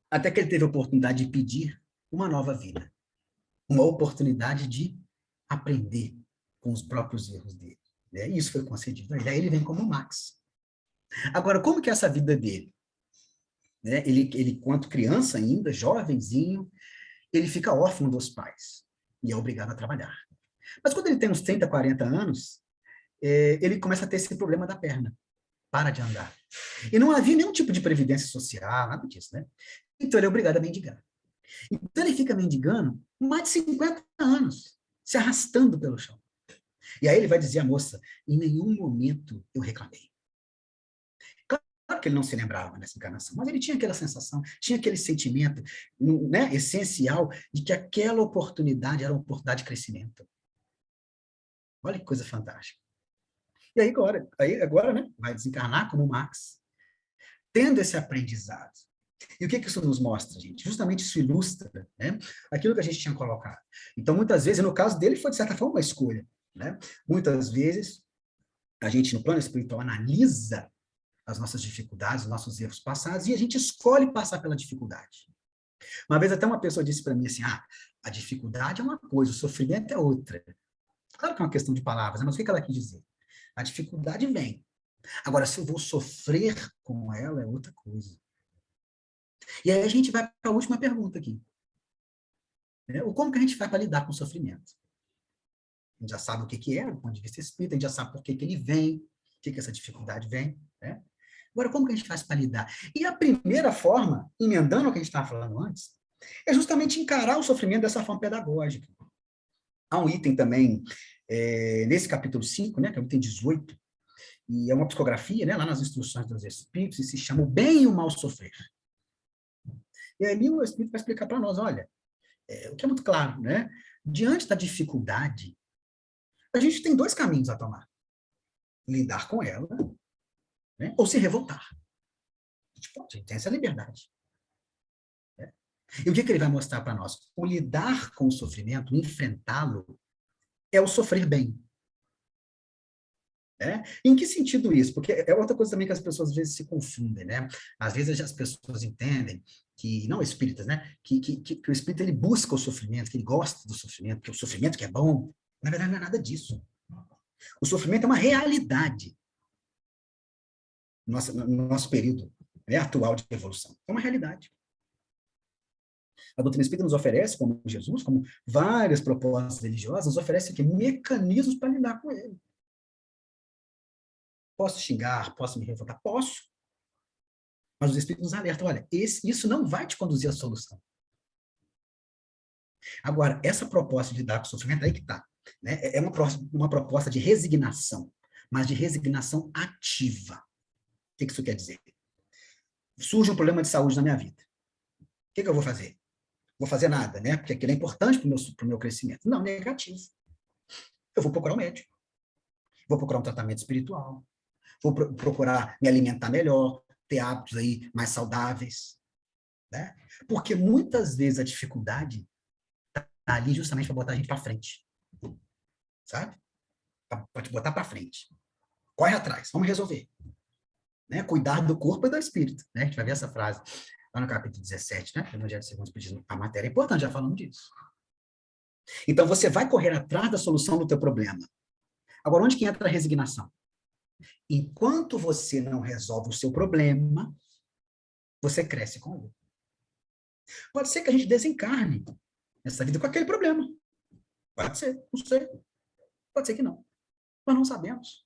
Até que ele teve a oportunidade de pedir uma nova vida, uma oportunidade de aprender com os próprios erros dele, né? E isso foi concedido a ele. Aí ele vem como Max. Agora, como que é essa vida dele? Né? Ele, quanto criança ainda, jovenzinho, ele fica órfão dos pais e é obrigado a trabalhar. Mas quando ele tem uns 30, 40 anos, ele começa a ter esse problema da perna. Para de andar. E não havia nenhum tipo de previdência social, nada disso, né? Então ele é obrigado a mendigar. Então ele fica mendigando mais de 50 anos, se arrastando pelo chão. E aí ele vai dizer à moça, em nenhum momento eu reclamei. Claro que ele não se lembrava dessa encarnação, mas ele tinha aquela sensação, tinha aquele sentimento, né, essencial de que aquela oportunidade era uma oportunidade de crescimento. Olha que coisa fantástica. E aí agora, né, vai desencarnar como Max, tendo esse aprendizado. E o que isso nos mostra, gente? Justamente isso ilustra, né, aquilo que a gente tinha colocado. Então, muitas vezes, no caso dele, foi, de certa forma, uma escolha. Né? Muitas vezes, a gente, no plano espiritual, analisa as nossas dificuldades, os nossos erros passados, e a gente escolhe passar pela dificuldade. Uma vez até uma pessoa disse para mim assim, a dificuldade é uma coisa, o sofrimento é outra. Claro que é uma questão de palavras, mas o que ela quis dizer? A dificuldade vem. Agora, se eu vou sofrer com ela, é outra coisa. E aí a gente vai para a última pergunta aqui. Né? Como que a gente faz para lidar com o sofrimento? A gente já sabe o que é, do ponto de vista espírita, a gente já sabe por que ele vem, o que essa dificuldade vem. Né? Agora, como que a gente faz para lidar? E a primeira forma, emendando o que a gente estava falando antes, é justamente encarar o sofrimento dessa forma pedagógica. Há um item também, nesse capítulo 5, né, que é o item 18, e é uma psicografia, né, lá nas instruções dos espíritos, e se chama o bem e o mal sofrer. E ali o espírito vai explicar para nós, olha, o que é muito claro, né? Diante da dificuldade, a gente tem dois caminhos a tomar. Lidar com ela, né, ou se revoltar. A gente tem essa liberdade. Né? E o que ele vai mostrar para nós? O lidar com o sofrimento, enfrentá-lo, é o sofrer bem. Né? Em que sentido isso? Porque é outra coisa também que as pessoas às vezes se confundem, né? Às vezes as pessoas entendem que, não espíritas, né? Que o espírito ele busca o sofrimento, que ele gosta do sofrimento, que o sofrimento que é bom. Na verdade, não é nada disso. O sofrimento é uma realidade no nosso período, né, atual de evolução. É uma realidade. A doutrina espírita nos oferece, como Jesus, como várias propostas religiosas, nos oferece aqui mecanismos para lidar com ele. Posso xingar, posso me revoltar? Posso. Mas os espíritos nos alertam, olha, isso não vai te conduzir à solução. Agora, essa proposta de lidar com o sofrimento, aí que está. Né? É uma proposta de resignação, mas de resignação ativa. O que isso quer dizer? Surge um problema de saúde na minha vida. O que eu vou fazer? Vou fazer nada, né? Porque aquilo é importante para o meu crescimento. Não, negativo. Eu vou procurar um médico. Vou procurar um tratamento espiritual. Vou procurar me alimentar melhor, ter hábitos aí mais saudáveis. Né? Porque muitas vezes a dificuldade está ali justamente para botar a gente para frente. Sabe? Para te botar para frente. Corre atrás, vamos resolver. Né? Cuidar do corpo e do espírito. Né? A gente vai ver essa frase lá no capítulo 17, né? Evangelho segundo o Espiritismo. A matéria é importante, já falamos disso. Então, você vai correr atrás da solução do teu problema. Agora, onde que entra a resignação? Enquanto você não resolve o seu problema, você cresce com ele. Pode ser que a gente desencarne nessa vida com aquele problema. Pode ser, não sei. Pode ser que não. Nós não sabemos.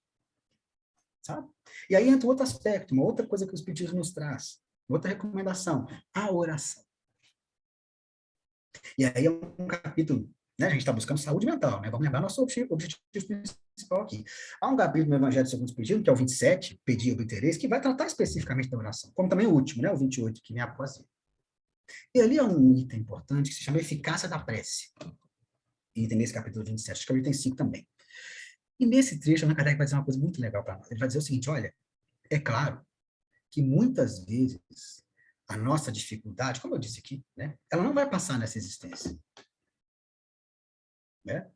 Sabe? E aí entra outro aspecto, uma outra coisa que o Espiritismo nos traz. Outra recomendação, a oração. E aí é um capítulo, né? A gente está buscando saúde mental, né? Vamos lembrar nosso objetivo principal aqui. Há um capítulo no Evangelho segundo o Espiritismo, que é o 27, Pedi e Obtereis, que vai tratar especificamente da oração, como também o último, né? O 28, que vem após ele. E ali é um item importante que se chama eficácia da prece. Item nesse capítulo 27, acho que é o item 5 também. E nesse trecho, Allan Kardec vai dizer uma coisa muito legal para nós. Ele vai dizer o seguinte, olha, é claro que muitas vezes a nossa dificuldade, como eu disse aqui, né? Ela não vai passar nessa existência. Né?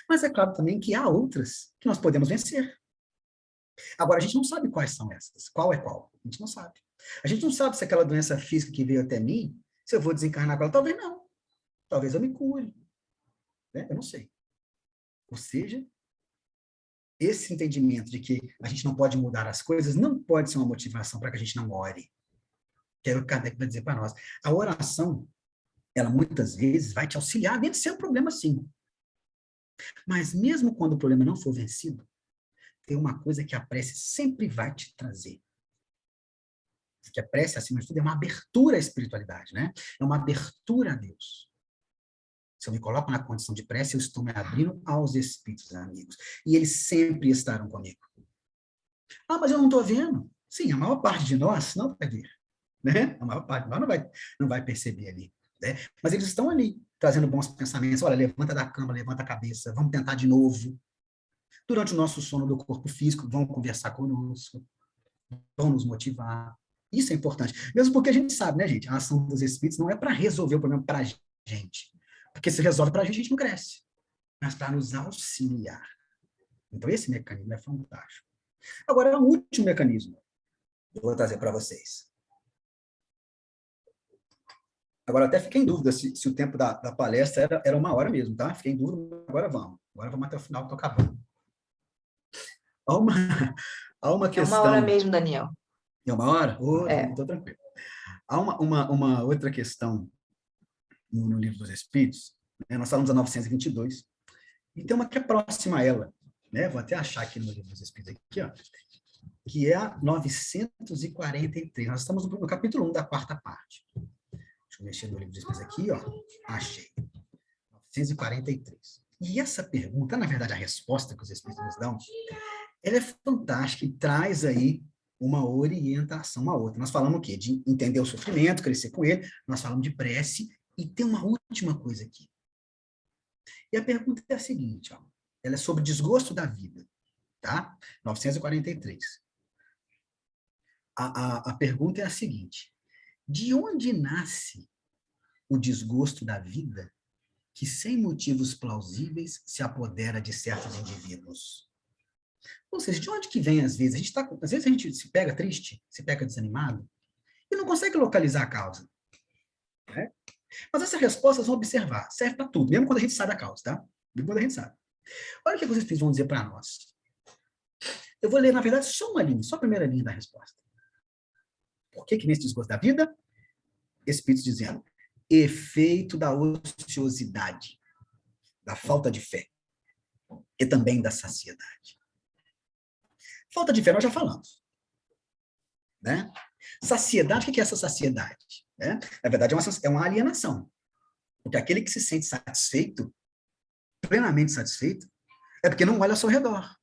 Mas é claro também que há outras que nós podemos vencer. Agora, a gente não sabe quais são essas. Qual é qual? A gente não sabe. A gente não sabe se aquela doença física que veio até mim, se eu vou desencarnar com ela, talvez não. Talvez eu me cure. Né? Eu não sei. Ou seja, esse entendimento de que a gente não pode mudar as coisas não pode ser uma motivação para que a gente não ore. Que é o que Kardec vai dizer para nós. A oração, ela muitas vezes vai te auxiliar a vencer o problema, sim. Mas mesmo quando o problema não for vencido, tem uma coisa que a prece sempre vai te trazer. Que a prece, acima de tudo, é uma abertura à espiritualidade, né? É uma abertura a Deus. Se eu me coloco na condição de prece, eu estou me abrindo aos espíritos amigos. E eles sempre estarão comigo. Ah, mas eu não estou vendo. Sim, a maior parte de nós não vai ver. Né? A maior parte de nós não vai perceber ali. Né? Mas eles estão ali, trazendo bons pensamentos. Olha, levanta da cama, levanta a cabeça, vamos tentar de novo. Durante o nosso sono do corpo físico, vão conversar conosco, vão nos motivar. Isso é importante. Mesmo porque a gente sabe, né, gente? A ação dos espíritos não é para resolver o problema para a gente. Porque se resolve para a gente não cresce. Mas para nos auxiliar. Então, esse mecanismo é fantástico. Agora, o último mecanismo eu vou trazer para vocês. Agora, até fiquei em dúvida se o tempo da palestra era 1 hora mesmo, tá? Fiquei em dúvida, agora vamos. Agora vamos até o final, estou acabando. Há uma questão... É 1 hora mesmo, Daniel. É 1 hora? É. Estou tranquilo. Há uma outra questão no Livro dos Espíritos, né? Nós falamos a 922, e tem uma que é próxima a ela, né? Vou até achar aqui no Livro dos Espíritos, aqui, ó, que é a 943. Nós estamos no capítulo 1 da 4ª parte. Deixa eu mexer no Livro dos Espíritos aqui, ó. Achei. 943. E essa pergunta, na verdade, a resposta que os Espíritos nos dão, ela é fantástica e traz aí uma orientação, uma outra. Nós falamos o quê? De entender o sofrimento, crescer com ele, nós falamos de prece, e tem uma última coisa aqui. E a pergunta é a seguinte, ó, ela é sobre desgosto da vida, tá? 943. A pergunta é a seguinte, de onde nasce o desgosto da vida que, sem motivos plausíveis, se apodera de certos indivíduos? Ou seja, de onde que vem, às vezes? Às vezes a gente se pega triste, se pega desanimado, e não consegue localizar a causa. Né? Mas essas respostas vão observar, serve para tudo, mesmo quando a gente sabe a causa, tá? Mesmo quando a gente sabe. Olha o que vocês vão dizer para nós. Eu vou ler, na verdade, só uma linha, só a primeira linha da resposta. Por que nesse desgosto da vida? Espíritos dizendo, efeito da ociosidade, da falta de fé, e também da saciedade. Falta de fé nós já falamos. Né? Saciedade, o que é essa saciedade? Né? Na verdade, é uma alienação. Porque aquele que se sente satisfeito, plenamente satisfeito, é porque não olha ao seu redor.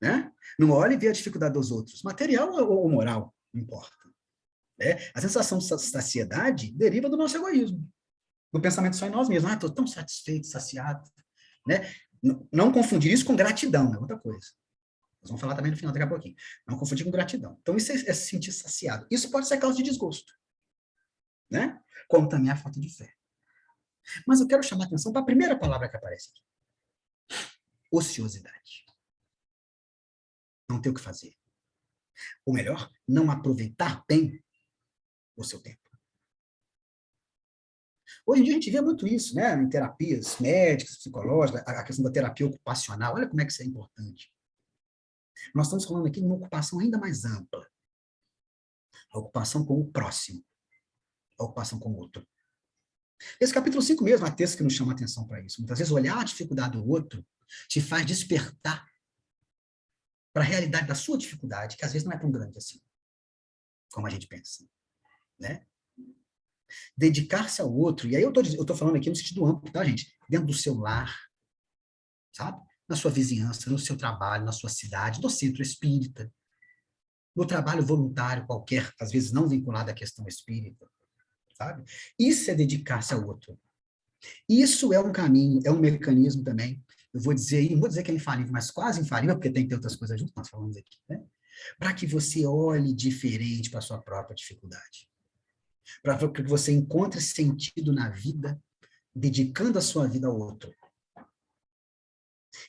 Né? Não olha e vê a dificuldade dos outros. Material ou moral, não importa. Né? A sensação de saciedade deriva do nosso egoísmo. Do pensamento só em nós mesmos. Estou tão satisfeito, saciado. Né? Não confundir isso com gratidão, é outra coisa. Nós vamos falar também no final, daqui a pouquinho. Não confundir com gratidão. Então, isso é se sentir saciado. Isso pode ser causa de desgosto. Né? Como também a falta de fé. Mas eu quero chamar a atenção para a primeira palavra que aparece aqui. Ociosidade. Não ter o que fazer. Ou melhor, não aproveitar bem o seu tempo. Hoje em dia a gente vê muito isso, né? Em terapias médicas, psicológicas, a questão da terapia ocupacional. Olha como é que isso é importante. Nós estamos falando aqui de uma ocupação ainda mais ampla. A ocupação com o próximo. A ocupação com o outro. Esse capítulo 5 mesmo, há texto que nos chama a atenção para isso. Muitas vezes olhar a dificuldade do outro te faz despertar para a realidade da sua dificuldade, que às vezes não é tão grande assim, como a gente pensa. Né? Dedicar-se ao outro, e aí eu tô falando aqui no sentido amplo, tá, gente? Dentro do seu lar, sabe? Na sua vizinhança, no seu trabalho, na sua cidade, no centro espírita, no trabalho voluntário qualquer, às vezes não vinculado à questão espírita, sabe? Isso é dedicar-se ao outro. Isso é um caminho, é um mecanismo também, eu vou dizer, não vou dizer que é infalível, mas quase infalível, porque tem que ter outras coisas junto, nós falamos aqui, né? Para que você olhe diferente para a sua própria dificuldade. Para que você encontre sentido na vida, dedicando a sua vida ao outro.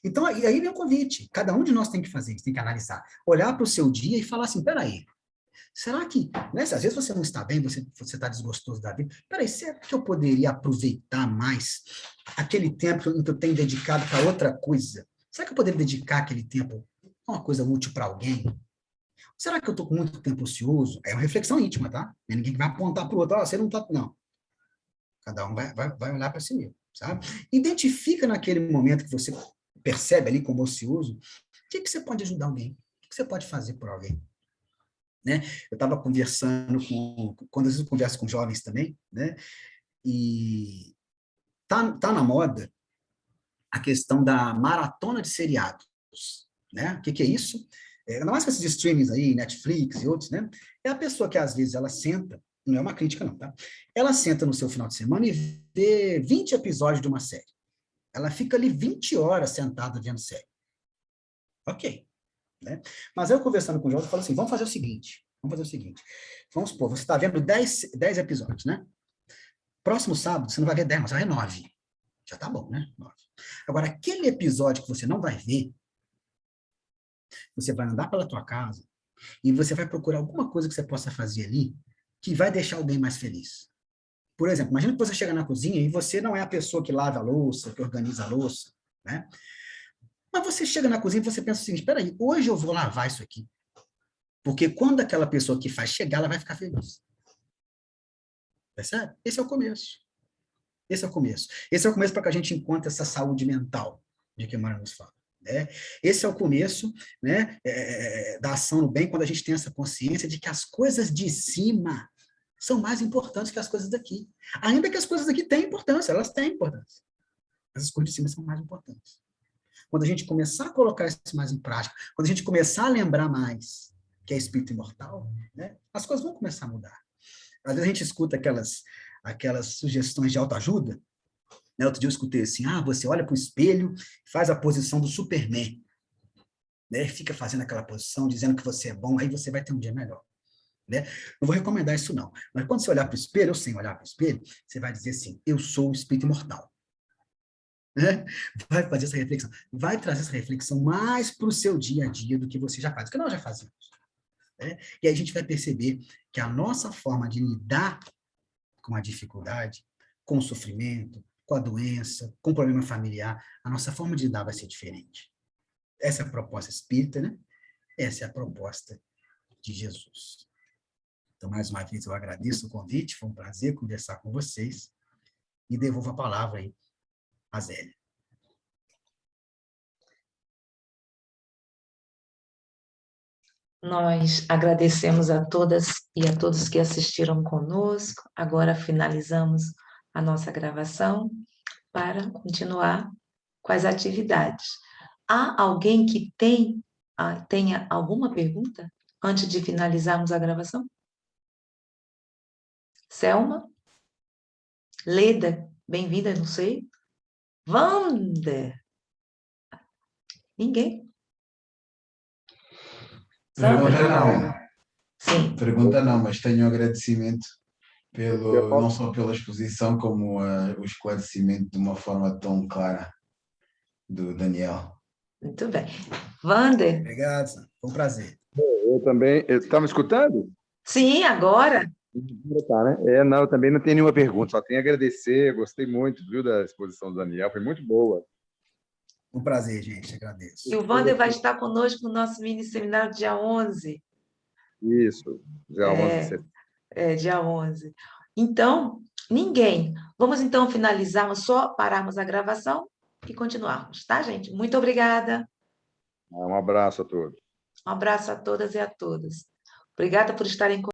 Então, aí vem o convite. Cada um de nós tem que fazer isso, tem que analisar. Olhar para o seu dia e falar assim, peraí, será que, né, às vezes você não está bem, você está desgostoso da vida, peraí, será que eu poderia aproveitar mais aquele tempo em que eu tenho dedicado para outra coisa? Será que eu poderia dedicar aquele tempo a uma coisa útil para alguém? Será que eu estou com muito tempo ocioso? É uma reflexão íntima, tá? Ninguém vai apontar para o outro, você não está... Não. Cada um vai olhar para si mesmo, sabe? Identifica naquele momento que você percebe ali como ocioso, o que você pode ajudar alguém? O que você pode fazer por alguém? Né? Eu estava conversando quando às vezes eu converso com jovens também, né? E tá na moda a questão da maratona de seriados, né? O que é isso? Ainda mais com esses streamings aí, Netflix e outros, né? É a pessoa que às vezes ela senta, não é uma crítica não, tá? Ela senta no seu final de semana e vê 20 episódios de uma série. Ela fica ali 20 horas sentada vendo série. Ok, né? Mas eu conversando com o Jorge, eu falo assim, vamos fazer o seguinte, vamos supor, você está vendo 10 episódios, né? Próximo sábado, você não vai ver 10, mas vai ver 9. Já tá bom, né? 9. Agora, aquele episódio que você não vai ver, você vai andar pela tua casa e você vai procurar alguma coisa que você possa fazer ali que vai deixar alguém mais feliz. Por exemplo, imagina que você chega na cozinha e você não é a pessoa que lava a louça, que organiza a louça, né? Mas você chega na cozinha e você pensa assim, espera aí, hoje eu vou lavar isso aqui. Porque quando aquela pessoa que faz chegar, ela vai ficar feliz. Percebe? Esse é o começo. Esse é o começo. Esse é o começo para que a gente encontre essa saúde mental de que Emmanuel nos fala. Né? Esse é o começo, né, da ação no bem, quando a gente tem essa consciência de que as coisas de cima são mais importantes que as coisas daqui. Ainda que as coisas daqui tenham importância, elas têm importância. Mas as coisas de cima são mais importantes. Quando a gente começar a colocar isso mais em prática, quando a gente começar a lembrar mais que é espírito imortal, né, as coisas vão começar a mudar. Às vezes a gente escuta aquelas sugestões de autoajuda, né? Outro dia eu escutei assim, você olha para o espelho, faz a posição do Superman, né? Fica fazendo aquela posição, dizendo que você é bom, aí você vai ter um dia melhor. Né? Não vou recomendar isso não, mas quando você olhar para o espelho, ou sem olhar para o espelho, você vai dizer assim, eu sou o espírito imortal. Né? Vai fazer essa reflexão, vai trazer essa reflexão mais para o seu dia a dia do que você já faz, que nós já fazemos. Né? E aí a gente vai perceber que a nossa forma de lidar com a dificuldade, com o sofrimento, com a doença, com o problema familiar, a nossa forma de lidar vai ser diferente. Essa é a proposta espírita, né? Essa é a proposta de Jesus. Então, mais uma vez, eu agradeço o convite, foi um prazer conversar com vocês e devolvo a palavra aí a Zélia. Nós agradecemos a todas e a todos que assistiram conosco. Agora finalizamos a nossa gravação para continuar com as atividades. Há alguém que tenha alguma pergunta antes de finalizarmos a gravação? Selma? Leda? Bem-vinda, não sei. Wander? Ninguém? Pergunta Sandra? não, Sim. pergunta não, mas tenho agradecimento não só pela exposição, como o esclarecimento de uma forma tão clara do Daniel. Muito bem. Wander? Obrigado, Sandra. Foi um prazer. Eu também. Está me escutando? Sim, agora. Tá, né? Não, eu também não tenho nenhuma pergunta, só tenho a agradecer. Gostei muito, viu, da exposição do Daniel, foi muito boa. Um prazer, gente, agradeço. E o Wander vai estar conosco no nosso mini seminário dia 11. Isso, já 11 de setembro. Dia 11. Então, ninguém. Vamos então finalizar, só pararmos a gravação e continuarmos, tá, gente? Muito obrigada. Um abraço a todos. Um abraço a todas e a todos. Obrigada por estarem conosco.